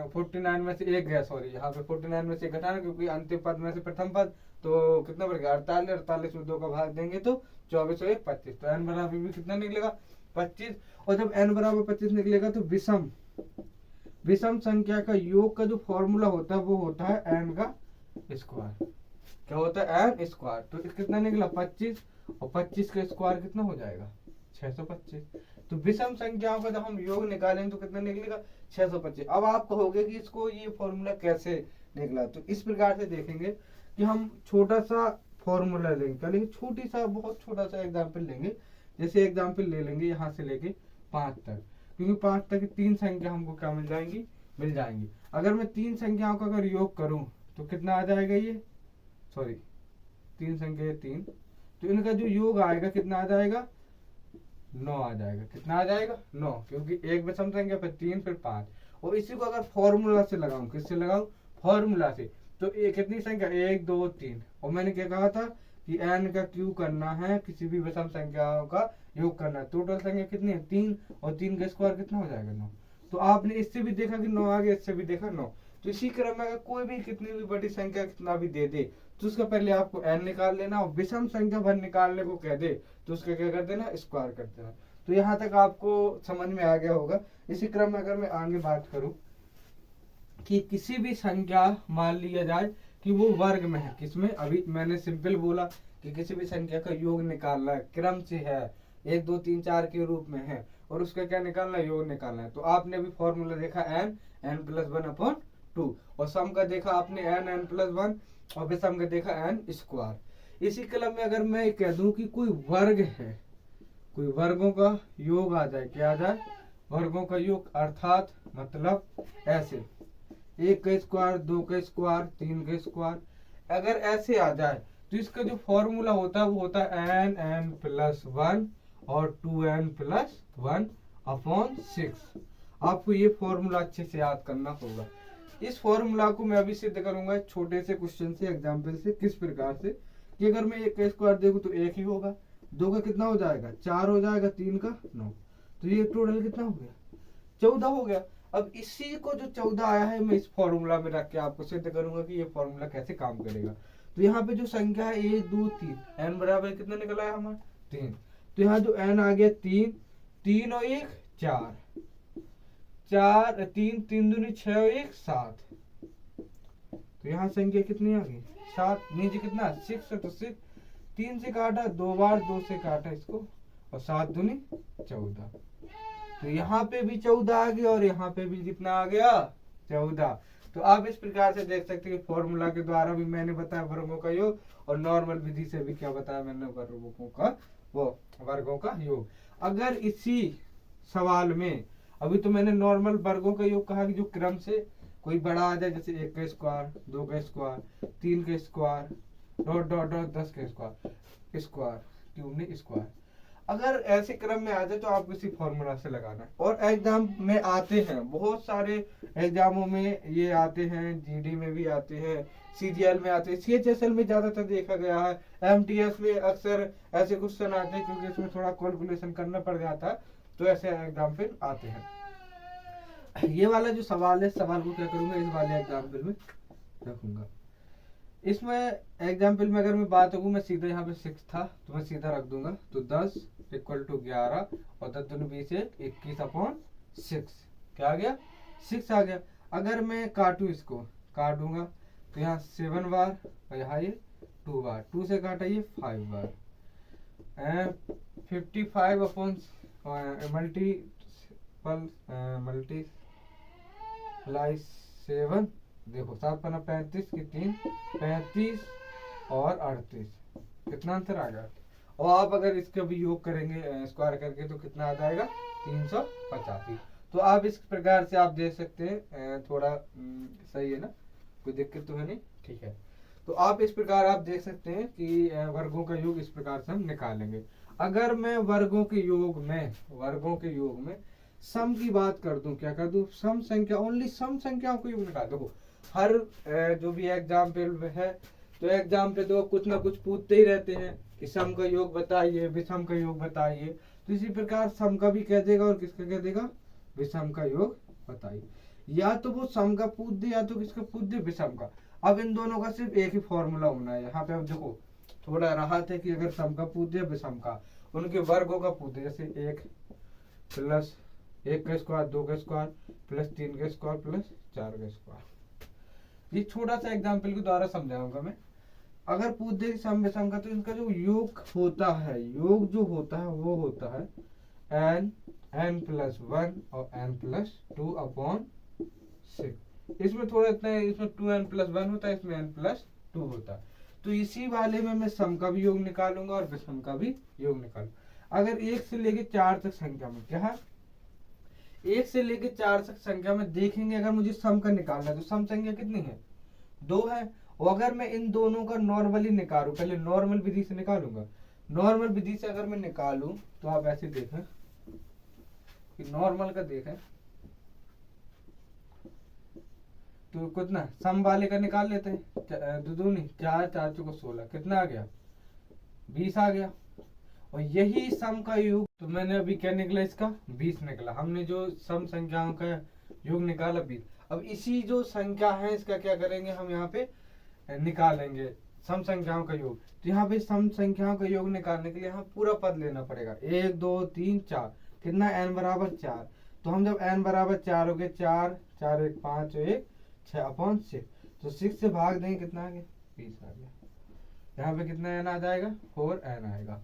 [SPEAKER 1] 49 में से 1 गया, सॉरी यहाँ पे 49 में से घटाना, क्योंकि अंतिम पद में से प्रथम पद, तो कितना बढ़ गया 48, 48 में 2 का भाग देंगे तो 24 और 1 25। तो n बराबर भी कितना निकलेगा 25। और जब n बराबर 25 निकलेगा तो विषम संख्या का योग का जो फॉर्मूला होता है वो होता है n का स्क्वायर। क्या होता है n स्क्वायर। तो कितना निकला 25, और 25 का स्क्वायर कितना हो जाएगा 625। तो विषम संख्याओं का जब हम योग निकालेंगे तो कितना निकलेगा 625। अब आप कहोगे कि इसको ये फॉर्मूला कैसे निकला, तो इस प्रकार से देखेंगे कि हम छोटा सा फॉर्मूला लेंगे, क्या लेंगे, छोटी सा बहुत छोटा सा एग्जाम्पल लेंगे। जैसे एग्जाम्पल ले लेंगे यहाँ से लेके 5 तक, क्योंकि 5 तक की 3 संख्या हमको क्या मिल जाएंगी। अगर मैं 3 संख्याओं का अगर योग करूं तो कितना आ जाएगा, ये सॉरी 3 संख्या 3, तो इनका जो योग आएगा कितना आ जाएगा 9 आ जाएगा। कितना आ जाएगा 9, क्योंकि एक विषम संख्या फिर 3 फिर 5। और इसी को अगर फॉर्मूला से लगाऊं, किससे लगाऊं, फॉर्मूला से, तो ये कितनी संख्या 1 2 3, और मैंने क्या कहा था कि n का क्यू करना है, किसी भी विषम संख्याओं का योग करना है। टोटल संख्या कितनी है 3, और 3 का स्क्वायर कितना हो जाएगा 9। तो आपने इससे भी देखा कि 9 आ गया, इससे भी देखा 9। तो इसी क्रम में अगर कोई भी कितनी भी बड़ी संख्या कितना भी दे दे तो उसका पहले आपको n निकाल लेना, और विषम संख्या भर निकालने को कह दे तो उसका क्या कर देना, स्क्वायर कर देना। तो यहाँ तक आपको समझ में आ गया होगा। इसी क्रम में अगर मैं आगे बात करूं कि किसी भी संख्या मान लिया जाए कि वो वर्ग में है, किसमें, अभी मैंने सिंपल बोला कि किसी भी संख्या का योग निकालना है, क्रम से है, 1 2 3 4 के रूप में है, और उसका क्या निकालना है, योग निकालना है। तो आपने अभी फॉर्मूला देखा n+1/2, और सम का देखा आपने n+1, और विषम का देखा n²। इसी क्रम में अगर मैं कह दूं कि कोई वर्ग है, कोई वर्गों का योग आ जाए, क्या आ जाए, वर्गों का योग, अर्थात मतलब ऐसे 1 का स्क्वायर, 2 का स्क्वायर, 3 का स्क्वायर, अगर ऐसे आ जाए तो इसका जो फॉर्मूला होता है वो होता है n+1 और 2n+1/6। आपको ये फॉर्मूला अच्छे से याद करना होगा। इस फॉर्मूला को मैं अभी सिद्ध करूंगा छोटे से क्वेश्चन से, एग्जाम्पल से। किस प्रकार से कि अगर मैं 1 का स्क्वायर देखूं तो 1 ही होगा, 2 का कितना हो जाएगा, 4 हो जाएगा, 3 का 9, तो ये टोटल कितना हो गया, 14 हो गया। अब इसी को जो 14 आया है मैं इस फॉर्मूला में रख के आपको सिद्ध करूंगा कि ये फॉर्मूला कैसे काम करेगा। तो यहाँ पे जो संख्या है 1 2 3, n बराबर कितना निकला है हमारा 3, तो यहाँ जो n आ गया 3, 3 और 1 4, 4 3 3 दूनी 6 और 1 7, तो यहाँ संख्या कितनी आ गई 7, नीचे कितना 6 है, तो 6 3 से काटा, 2 बार 2 से काटा इसको, और 7 दूनी 14, तो यहाँ पे भी 14 आ गया, और यहाँ पे भी कितना आ गया 14। तो आप इस प्रकार से देख सकते हैं फॉर्मूला के द्वारा भी मैंने बताया वर्गों का योग, और नॉर्मल विधि से भी क्या बताया मैंने, वर्गों का वो वर्गों का योग। अगर इसी सवाल में अभी तो मैंने नॉर्मल वर्गों का योग कहा कि जो क्रम से कोई बड़ा आ जाए, जैसे 1 का स्क्वायर, 2 का स्क्वायर, 3 का स्क्वायर, डॉट डॉट डॉट 10 का स्क्वायर, स्क्वायर क्यूब ने स्क्वायर, अगर ऐसे क्रम में आ जाए तो आपको इसी फॉर्मूला से लगाना है। और एग्जाम में आते हैं, बहुत सारे एग्जामों में ये आते हैं, जीडी में भी आते हैं, सीजीएल में आते हैं, सीएचएसएल में ज्यादातर देखा गया है, एमटीएस में अक्सर ऐसे क्वेश्चन आते हैं क्योंकि इसमें थोड़ा कैलकुलेशन करना पड़ जाता है, तो ऐसे एग्जाम फिर आते हैं। ये वाला जो सवाल है, सवाल को क्या करूंगा इस वाले एग्जाम्पल में रखूंगा। इसमें एग्जाम्पल में अगर मैं बात करूँ, मैं सीधा यहाँ पे 6 था तो मैं सीधा रख दूंगा, तो 10 = 11, और 10 दूनी 20 21/6, क्या आ गया 6 आ गया। अगर मैं काटू, इसको काट दूंगा तो यहाँ 7 बार, और यहाँ ये 2 बार, 2 से काटा ये 5 बार, 55 मल्टीप्लाई 7, देखो 7 पन्ना 35 की 3, 35 और 38, कितना आंसर आ गया। और आप अगर इसका भी योग करेंगे स्क्वायर करके तो कितना आ जाएगा 385। तो आप इस प्रकार से आप देख सकते हैं, थोड़ा सही है ना, कोई दिक्कत तो है नहीं, ठीक है। तो आप इस प्रकार आप देख सकते हैं कि वर्गों का योग इस प्रकार से हम निकालेंगे। अगर मैं वर्गों के योग में सम की बात कर दूं, क्या कर दूं, सम संख्या, ओनली सम संख्याओं को योग निकाल दो। हर जो भी एग्जाम्पल है, तो एग्जाम पे तो कुछ ना कुछ पूछते ही रहते हैं कि सम का योग बताइए, विषम का योग बताइए, तो इसी प्रकार सम का भी कह देगा, और किसका कह देगा, विषम का योग बताइए। या तो वो सम का पूछ दे, या तो किसका पूछ दे, विषम का। अब इन दोनों का सिर्फ एक ही फॉर्मूला होना है। यहाँ पे अब देखो थोड़ा राहत है कि अगर सम का पूछ दे, विषम का, उनके वर्गों का पूछ दे, जैसे 1 प्लस 1 का स्क्वायर, 2 का स्क्वायर, प्लस 3 का स्क्वायर, प्लस 4 का स्क्वायर। ये छोटा सा एग्जाम्पल के द्वारा समझाऊंगा मैं। अगर पूछ दे सम विषम का, तो इनका जो योग होता है, योग जो होता है वो होता है n+1 और n+2/6। इसमें थोड़ा इतना है, इसमें 2n+1 होता है, इसमें n+2 होता है। तो इसी वाले में मैं सम का भी योग निकालूंगा और विषम का भी योग निकालूंगा। अगर 1 से लेके 4 तक संख्या में, क्या है, 1 से लेके 4 तक संख्या में देखेंगे, अगर मुझे सम का निकालना है तो सम संख्या कितनी है, 2 है। और अगर मैं इन दोनों का नॉर्मली निकालूं, पहले नॉर्मल विधि से निकालूंगा। नॉर्मल विधि से अगर मैं निकालूं तो आप ऐसे देखें कि नॉर्मल का देखें तो कितना, सम वाले का निकाल लेते हैं, 2 दूनी 4, 4 चौको 16, कितना आ गया 20 आ गया। और यही सम का योग, तो मैंने अभी क्या निकला इसका 20 निकला, हमने जो सम संख्याओं का योग निकाला 20। अब इसी जो संख्या है इसका क्या करेंगे हम यहाँ पे निकालेंगे सम संख्याओं का योग। तो यहाँ पे सम संख्याओं का योग निकालने के लिए यहाँ पूरा पद लेना पड़ेगा, 1 2 3 4, कितना n बराबर 4। तो हम जब n बराबर 4 हो गए, 4 4 1 5 1 6/6, तो 6 से भाग देंगे कितना आ गया 20 आ गया। यहाँ पे कितना n आ जाएगा 4n आएगा,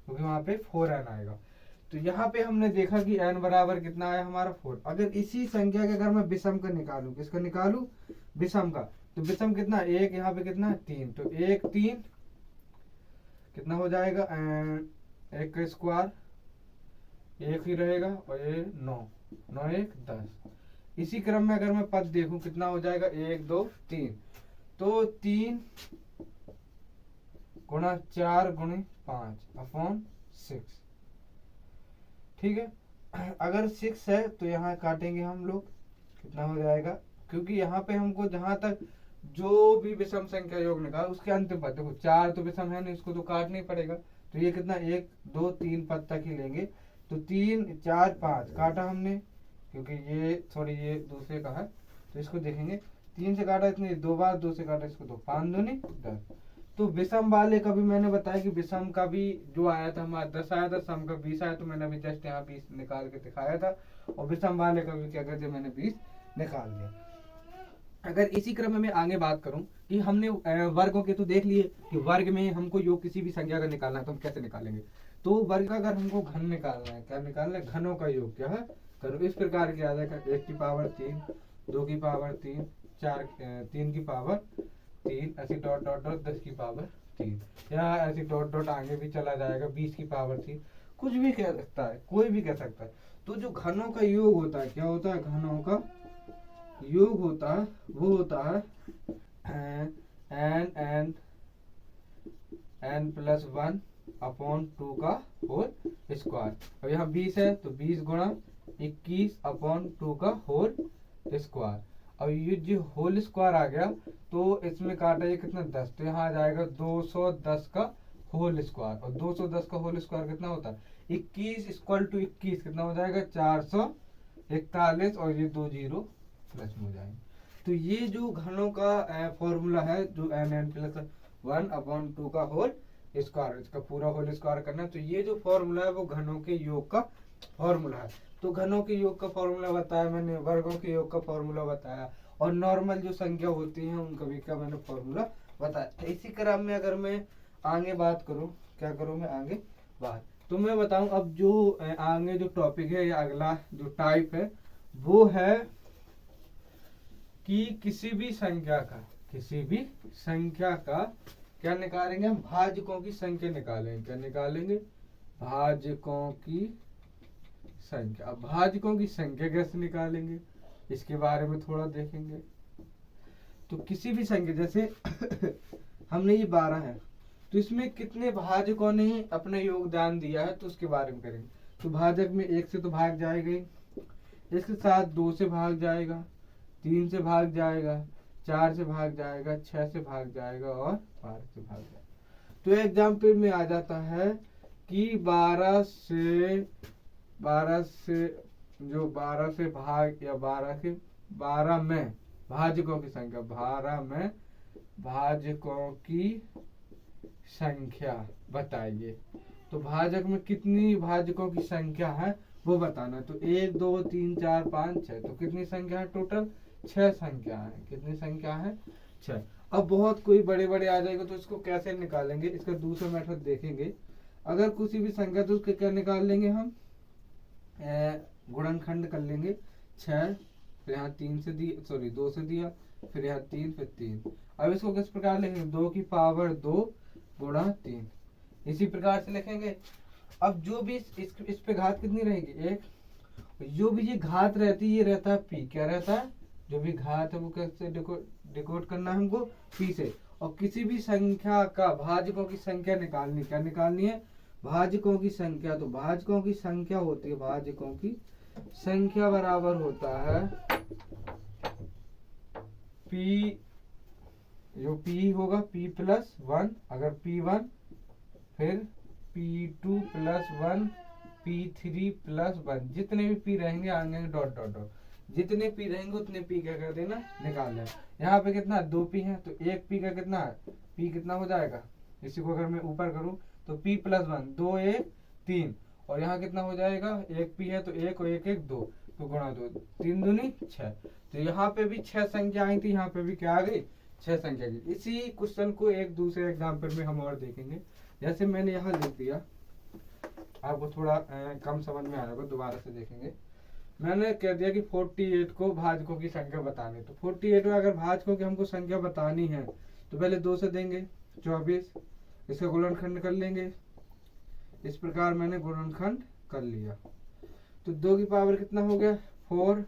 [SPEAKER 1] क्योंकि वहां पे 4n आएगा। तो यहाँ पे हमने देखा कि n बराबर कितना आया हमारा 4। अगर इसी संख्या के अगर मैं विषम का निकालू, किसका निकालू विषम का, तो विषम कितना 1, यहाँ पे कितना 3, तो 1 3 कितना हो जाएगा 1 का स्क्वायर 1 ही रहेगा, और ये 9 9 1 10। इसी क्रम में अगर मैं पद देखूं कितना हो जाएगा 1 2 3, तो 3 गुणा 4 गुणे 5/6, ठीक है। अगर 6 है तो यहाँ काटेंगे हम लोग, कितना हो जाएगा, क्योंकि यहाँ पे हमको जहां तक जो भी विषम संख्या योग निकाल उसके अंतिम पद, देखो 4 तो विषम है नहीं, इसको तो काटना ही पड़ेगा। तो ये कितना 1 2 3 पद तक ही लेंगे, तो 3 4 5 काटा हमने, क्योंकि ये थोड़ी ये दूसरे का है, तो इसको देखेंगे 3 से काटा इतने 2 बार, 2 से काटा इसको, तो 5 दूनी 10। तो विषम वाले का भी मैंने बताया कि विषम का भी जो आया था हमारा 10 आया था, सम का 20 आया, तो मैंने अभी जस्ट यहाँ 20 निकाल के दिखाया था, और विषम वाले का भी क्या कर दिया मैंने 20 निकाल दिया। अगर इसी क्रम में मैं आगे बात करूं कि हमने वर्गों के तो देख लिए कि वर्ग में हमको योग किसी भी संख्या का निकालना है तो हम कैसे निकालेंगे। तो वर्ग का अगर हमको घन निकालना है, क्या निकालना है, घनों का योग क्या है करो, इस प्रकार के आ जाएगा 1 की पावर 3, 2 की पावर 3, 3 की पावर 3, ऐसे डॉट डॉट डॉट 10 की पावर 3, या ऐसे डॉट डॉट आगे भी चला जाएगा 20 की पावर 3, कुछ भी कह सकता है, कोई भी कह सकता है। तो जो घनों का योग होता है, क्या होता है, घनों का योग होता है वो होता है n प्लस 1/2 का होल स्क्वायर। अब यहाँ 20 है तो 20 गुणा 21/2 का होल स्क्वायर। अब ये जो होल स्क्वायर आ गया तो इसमें काटा ये कितना 10, तो यहाँ आ जाएगा 210 का होल स्क्वायर, और 210 का होल स्क्वायर कितना होता है 21 इक्वल टू 21 कितना हो जाएगा 441, और ये 2 जीरो प्लस में हो जाएंगे। तो ये जो घनों का फॉर्मूला है जो n प्लस 1/2 का होल स्क्वायर, इसका पूरा होल स्क्वायर करना है। तो ये जो फॉर्मूला है वो घनों के योग का फॉर्मूला है। तो घनों के योग का फॉर्मूला बताया मैंने, वर्गों के योग का फॉर्मूला बताया, और नॉर्मल जो संख्या होती है उनका भी का मैंने फॉर्मूला बताया। इसी क्रम में अगर मैं आगे बात करूं, क्या करूं मैं आगे बात, तो मैं बताऊं अब जो आगे जो टॉपिक है या अगला जो टाइप है वो है कि किसी भी संख्या का क्या निकालेंगे हम, भाजकों की संख्या निकालेंगे। क्या निकालेंगे, भाजकों की संख्या। अब भाजकों की संख्या कैसे निकालेंगे इसके बारे में थोड़ा देखेंगे। तो किसी भी संख्या, जैसे हमने ये 12 है तो इसमें कितने भाजकों ने अपना योगदान दिया है तो उसके बारे में करेंगे। तो भाजक में 1 से तो भाग जाएगा ही, इसके साथ 2 से भाग जाएगा, 3 से भाग जाएगा, 4 से भाग जाएगा, 6 से भाग जाएगा, और 12 से भाग जाएगा। तो एग्जाम्पल में आ जाता है कि 12 से भाग, या 12 में भाजकों की संख्या, 12 में भाजकों की संख्या बताइए। तो भाजक में कितनी भाजकों की संख्या है वो बताना। तो 1 2 3 4 5 6, तो कितनी संख्या है टोटल 6 संख्या है। कितनी संख्या है 6। अब बहुत कोई बड़े बड़े आ जाएगा तो इसको कैसे निकालेंगे, इसका दूसरा मेथड देखेंगे। अगर किसी भी संख्या तो उसके क्या निकाल लेंगे हम, गुणनखंड कर लेंगे 6, फिर यहाँ 2 से दिया, फिर यहाँ 3, फिर 3। अब इसको किस प्रकार लिखेंगे, 2 की पावर 2 गुणा 3, इसी प्रकार से लिखेंगे। अब जो भी इस पे घात कितनी रहेगी 1, जो भी ये घात रहती है ये रहता है p, क्या रहता है, जो भी घात है वो कैसे डिकोड करना है हमको p से। और किसी भी संख्या का भाजकों की संख्या निकालनी, क्या निकालनी है, भाजकों की संख्या। तो भाजकों की संख्या होती है, भाजकों की संख्या बराबर होता है p, जो p होगा p प्लस 1, अगर p1 फिर P2 प्लस 1 P3 प्लस 1, जितने भी P रहेंगे आगे डॉट डॉट डॉट, जितने P रहेंगे उतने P क्या कर देना, निकाल लेना। यहाँ पे कितना 2 P है तो एक P का कितना है, P कितना हो जाएगा, इसी को अगर मैं ऊपर करूँ तो P प्लस 1, 2 1 3, और यहाँ कितना हो जाएगा, एक P है तो एक और एक एक 2, तो गुणा 2, 3 दूनी 6। तो यहाँ पे भी 6 संख्या आई थी, यहाँ पे भी क्या आ गई, 6 संख्या की। इसी क्वेश्चन को एक दूसरे एग्जाम्पल में हम और देखेंगे। जैसे मैंने यहाँ लिख दिया, आपको थोड़ा कम समझ में आएगा, दोबारा से देखेंगे। मैंने कह दिया कि 48 को भाजकों की संख्या बतानी, तो 48 में अगर भाजकों की हमको संख्या बतानी है तो पहले 2 से देंगे 24, इसका गुणनखंड कर लेंगे। इस प्रकार मैंने गुणनखंड कर लिया, तो 2 की पावर कितना हो गया 4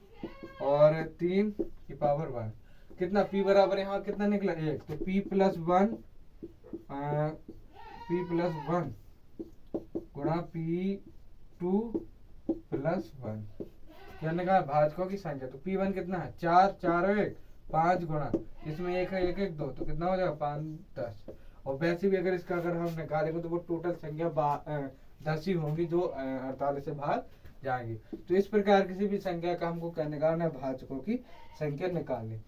[SPEAKER 1] और 3 की पावर 1, कितना P बराबर यहाँ कितना निकला 1, तो P प्लस 1 गुणा P2 प्लस 1, क्या निकाला भाजकों की संख्या। तो P1 कितना है 4 4 और 1 5 गुणा, इसमें एक है एक एक 2, तो कितना हो जाएगा 5 10। और वैसे भी अगर इसका अगर हम निकालेंगे तो वो टोटल संख्या 10 ही होंगी जो 48 से भाग जाएंगी। तो इस प्रकार किसी भी संख्या का हमको क्या निकालना है, भाजकों की संख्या निकालनी।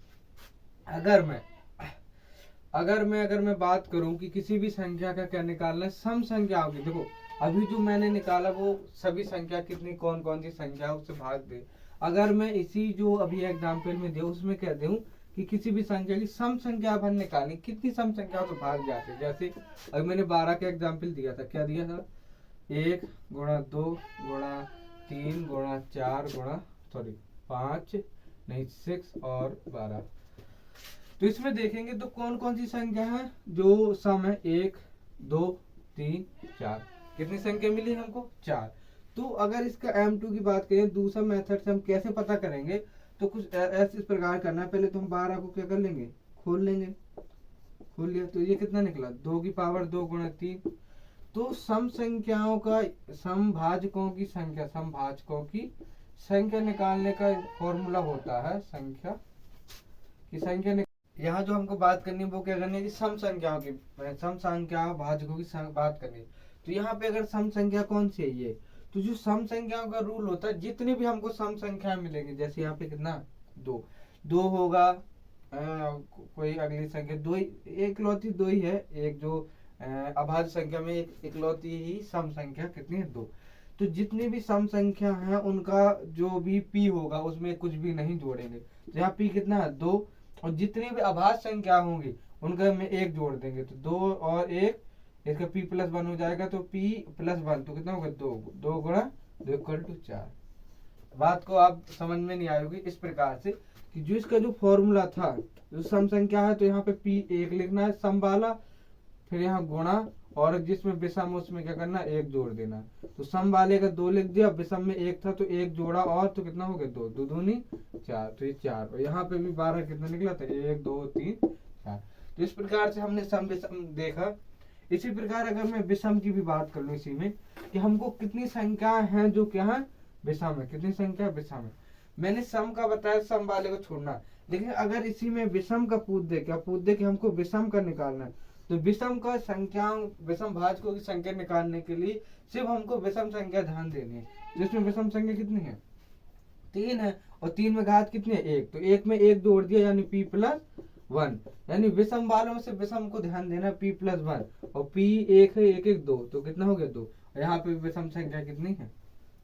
[SPEAKER 1] अगर मैं बात करूं कि किसी भी संख्या का क्या निकालना है, सम संख्या होगी। देखो अभी जो मैंने निकाला वो सभी संख्या कितनी कौन कौन सी संख्या उससे भाग दे। अगर मैं इसी जो अभी एग्जाम्पल में दे उसमें कह दूं कि किसी भी संख्या की सम संख्या अपन निकालें, कितनी सम संख्या तो भाग जाते। जैसे अभी मैंने 12 का एग्जाम्पल दिया था, क्या दिया था 1 गुणा 2 गुणा 3 गुणा 4 गुणा 5 नहीं 6 और 12। तो इसमें देखेंगे तो कौन कौन सी संख्या है जो सम है, 1 2 3 4, कितनी संख्या मिली हमको 4। तो अगर इसका M2 की बात करें, दूसरा मेथड से हम कैसे पता करेंगे, तो कुछ ऐसे इस प्रकार करना है। पहले तो हम 12 को क्या कर लेंगे, खोल लेंगे, खोल लिया तो ये कितना निकला 2 की पावर 2 गुणा 3। तो सम संख्याओं का समभाजकों की संख्या निकालने का फॉर्मूला होता है संख्या की संख्या। यहाँ जो हमको बात करनी है वो क्या करनी है कि सम संख्याओं की, सम संख्या भाजकों की बात करनी है। तो यहाँ पे अगर सम संख्या कौन सी है ये, तो जो सम संख्याओं का रूल होता है, जितनी भी हमको सम संख्या मिलेंगी, जैसे यहाँ पे कितना 2 होगा, कोई अगली संख्या 2 ही, एकलौती 2 ही है, एक जो अभाज्य संख्या में एकलौती ही सम संख्या कितनी है 2। तो जितनी भी सम संख्या है उनका जो भी P होगा उसमें कुछ भी नहीं जोड़ेंगे। तो यहाँ P कितना है 2, और जितनी भी अभाज्य संख्या होंगी उनका में 1 जोड़ देंगे, तो 2 और 1, इसका P प्लस 1 हो जाएगा, तो P प्लस 1 तो कितना होगा 2 गुणा 2 इक्वल टू 4। बात को आप समझ में नहीं आएगी इस प्रकार से कि जो इसका जो फॉर्मूला था, जो सम संख्या है तो यहाँ पे P1 लिखना है सम वाला, फिर यहाँ गुणा, और जिसमें विषम उसमें क्या करना 1 जोड़ देना। तो सम वाले का 2 लिख दिया, विषम में 1 था तो 1 जोड़ा, और तो कितना हो गया 2 2 दूनी 4, तो ये 4। और यहाँ पे भी 12 कितना निकला था 1 2 3 4। तो इस प्रकार से हमने सम विषम देखा। इसी प्रकार अगर मैं विषम की भी बात कर लूँ इसी में, कि हमको कितनी संख्या है जो क्या है विषम है, कितनी संख्या विषम है। मैंने सम का बताया, सम वाले को छोड़ना, लेकिन अगर इसी में विषम का पूछ दे कि हमको विषम का निकालना है, तो विषम का संख्या, विषम भाजकों की संख्या निकालने के लिए सिर्फ हमको विषम संख्या ध्यान देनी है। जिसमें विषम संख्या कितनी है 3 है, और 3 में घात कितनी है 1, तो 1 में 1 जोड़ दिया यानी P प्लस 1। यानी विषम वालों में से विषम को ध्यान देना P प्लस 1, और P 1 है 1 1 2, तो कितना हो गया 2। यहाँ पे विषम संख्या कितनी है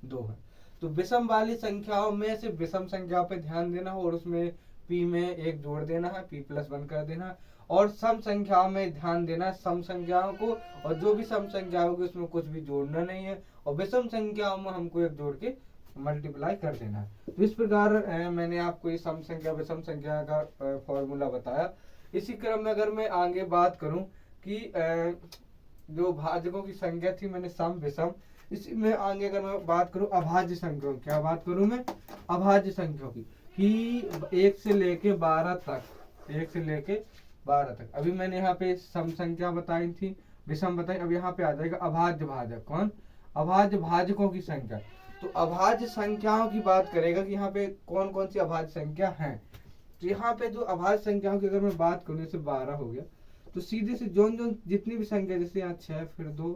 [SPEAKER 1] 2 है। तो विषम वाली संख्याओं में से विषम संख्या पे ध्यान देना, और उसमें P में 1 जोड़ देना है, P प्लस 1 कर देना। और सम संख्याओं में ध्यान देना सम संख्याओं को, और जो भी सम संख्या होगी उसमें कुछ भी जोड़ना नहीं है, और विषम संख्याओं में हमको 1 जोड़ के मल्टीप्लाई कर देना है। तो इस प्रकार मैंने आपको ये सम संख्या विषम संख्या का फॉर्मूला बताया। इसी क्रम में अगर मैं आगे बात करूं कि जो भाजकों की संख्या थी मैंने सम विषम, इसी में आगे अगर मैं बात करूं अभाज्य संख्या, क्या बात करूं मैं अभाज्य संख्या की, कि 1 से लेके 12 तक, 1 से लेके 12 तक। अभी मैंने यहाँ पे सम संख्या बताई थी, विषम बताई, अब यहाँ पे आ जाएगा अभाज्य भाजक। कौन अभाज्य भाजकों की संख्या। तो अभाज्य संख्याओं की बात करेगा कि यहाँ पे कौन कौन सी अभाज्य संख्या है। तो यहाँ पे जो अभाज्य संख्याओं की अगर मैं बात करूँ, जैसे 12 हो गया, तो सीधे से जोन जितनी भी संख्या, जैसे यहाँ 6 फिर 2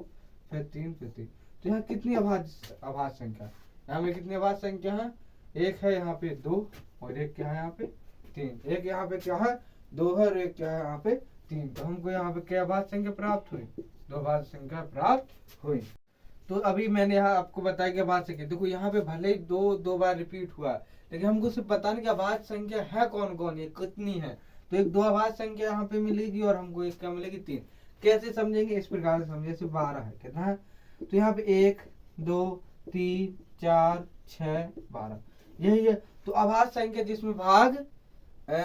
[SPEAKER 1] फिर 3 फिर 3। तो यहाँ कितनी अभाज्य संख्या है? यहाँ में कितनी अभाज्य संख्या है? एक है यहाँ पे 2 और एक क्या है यहाँ पे 3। एक यहाँ पे क्या है 2 है और एक क्या है यहाँ पे 3। तो हमको यहाँ पे क्या अभाज्य संख्या प्राप्त हुई? 2 अभाज्य संख्या प्राप्त हुई। तो अभी मैंने यहाँ आपको बताया कि अभाज्य संख्या, देखो यहाँ पे भले ही दो बार रिपीट हुआ, लेकिन हमको सिर्फ बताना कि अभाज्य संख्या है कौन कौन, ये कितनी है। तो एक 2 अभाज्य संख्या यहाँ पे मिलेगी और हमको एक क्या मिलेगी 3। कैसे समझेंगे? इस प्रकार से समझे, सिर्फ 12 है, कितना है? तो यहाँ पे 1 2 3 4 6 12 यही है। तो अभाज्य संख्या जिसमें भाग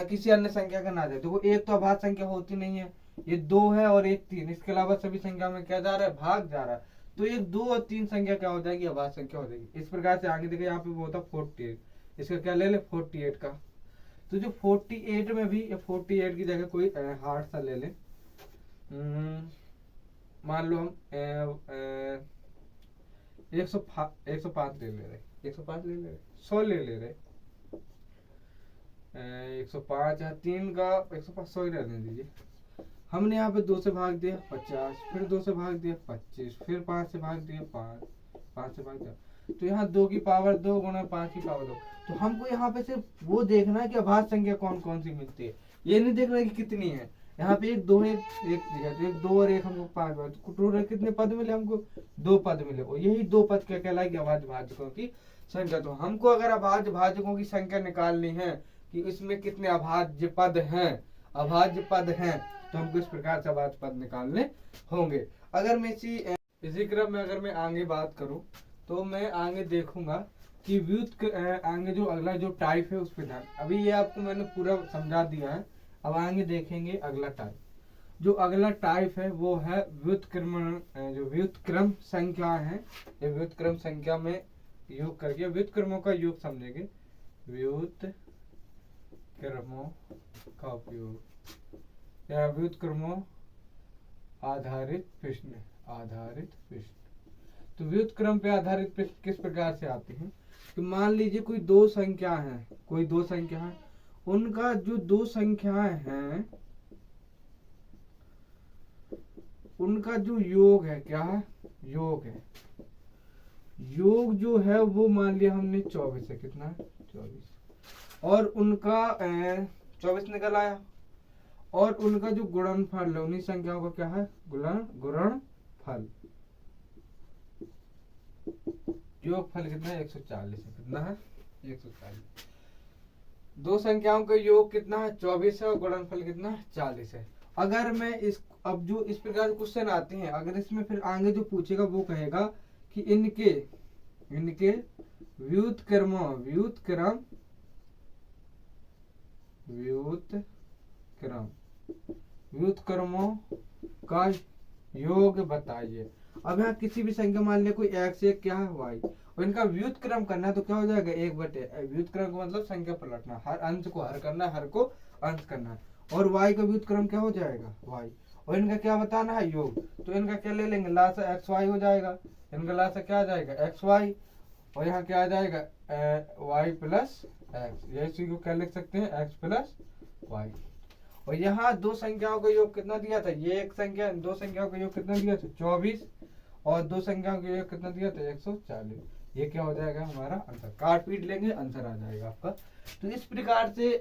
[SPEAKER 1] किसी अन्य संख्या का ना जाए, देखो एक तो अभाज्य संख्या होती नहीं है, ये 2 है और एक 3, इसके अलावा सभी संख्या में क्या जा रहा है? भाग जा रहा है। तो ये 2 और 3 संख्या क्या हो जाएगी? अभाज्य संख्या हो जाएगी। इस प्रकार से आगे देखो यहाँ पे वो होता 48, इसका क्या ले ले 48 का। तो जो 48 में भी 48 की जगह कोई हार्ड सा ले ले, मान लो हम 105 ले ले रहे, 105 ले ले रहे, 100 ले रहे, 105 या 3 का 105 100 ही रहने दीजिए। हमने यहाँ पे 2 से भाग दिया 50, फिर 2 से भाग दिया 25, फिर 5 से भाग दिया 5 से भाग दिया। तो यहाँ 2 की पावर 2 गुणा 5 की पावर 2। तो हमको यहाँ पे सिर्फ वो देखना है कि अभाज्य संख्या कौन कौन सी मिलती है, ये नहीं देखना है कि कितनी है। यहाँ पे 1 2 1 दिया, तो 1 2 और 1 हमको 5 बार, तो टोटल कितने पद मिले? हमको 2 पद मिले, और यही 2 पद क्या कहलाएगी? अभाज्य भाजकों की संख्या। तो हमको अगर अभाज्य भाजकों की संख्या निकालनी है कि इसमें कितने अभाज्य पद हैं, तो हमको इस प्रकार से अभाज्य पद निकालने होंगे। अगर मैं इसी क्रम में अगर मैं आगे बात करूं, तो मैं आगे देखूंगा कि आगे जो अगला जो टाइप है उस पर ध्यान। अभी ये आपको मैंने पूरा समझा दिया है, अब आगे देखेंगे अगला टाइप। जो अगला टाइप है वो है व्युत्क्रमण। जो व्युत्क्रम संख्या है, ये व्युत्क्रम संख्या में योग करके व्युत्क्रमों का योग समझेंगे। व्युत्क्रमों का उपयोग या व्युत्क्रमों आधारित प्रश्न। तो व्युत्क्रम पे आधारित प्रश्न किस प्रकार से आते हैं? तो मान लीजिए कोई दो संख्या है, उनका जो 2 संख्याएं हैं उनका जो योग है, क्या है? योग है। योग जो है वो मान लिया हमने 24 है, कितना है? 24, और उनका 24 निकल आया, और उनका जो गुणनफल है उन्हीं संख्याओं का क्या है? गुणनफल। योगफल कितना है? 140 है, कितना है? 140। 2 संख्याओं का योग कितना है? 24 है, और गुणनफल कितना है? 40 है। अगर मैं अब जो इस प्रकार क्वेश्चन आते हैं, अगर इसमें फिर आगे जो पूछेगा वो कहेगा कि इनके व्युत्क्रमों का योग बताइए। अब यहाँ किसी भी संख्या मान लिया कोई x एक क्या है y, और इनका व्युत्क्रम करना है, तो क्या हो जाएगा? 1/। व्युत्क्रम का मतलब संख्या पलटना, हर अंश को हर करना है, हर को अंश करना है। और y का व्युत्क्रम क्या हो जाएगा? y। और इनका क्या बताना है? योग। तो इनका क्या ले लेंगे? लासा xy हो जाएगा, इनका लासा क्या आ जाएगा? xy, और यहाँ क्या आ जाएगा? y plus x। यही को क्या लिख सकते हैं? x plus y। और यहाँ 2 संख्याओं का योग कितना दिया था? ये एक संख्या 2 संख्याओं का योग कितना दिया था? 24, और 2 संख्याओं का योग कितना दिया था? 140। ये क्या हो जाएगा? हमारा आंसर। काट पीट लेंगे, आंसर आ जाएगा आपका। तो इस प्रकार से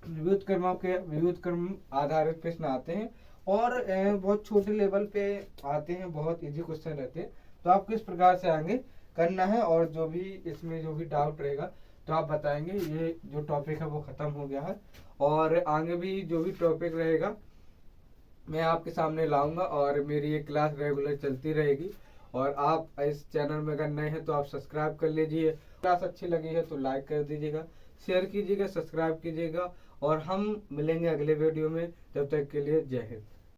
[SPEAKER 1] व्युत्क्रम आधारित प्रश्न आते हैं, और बहुत छोटे लेवल पे आते हैं, बहुत इजी क्वेश्चन रहते हैं। तो आपको इस प्रकार से आगे करना है, और जो भी इसमें जो भी डाउट रहेगा तो आप बताएंगे। ये जो टॉपिक है वो खत्म हो गया है, और आगे भी जो भी टॉपिक रहेगा मैं आपके सामने लाऊंगा, और मेरी ये क्लास रेगुलर चलती रहेगी। और आप इस चैनल में अगर नए हैं तो आप सब्सक्राइब कर लीजिए। क्लास अच्छी लगी है तो लाइक कर दीजिएगा, शेयर कीजिएगा, सब्सक्राइब कीजिएगा, और हम मिलेंगे अगले वीडियो में। तब तक के लिए जय हिंद।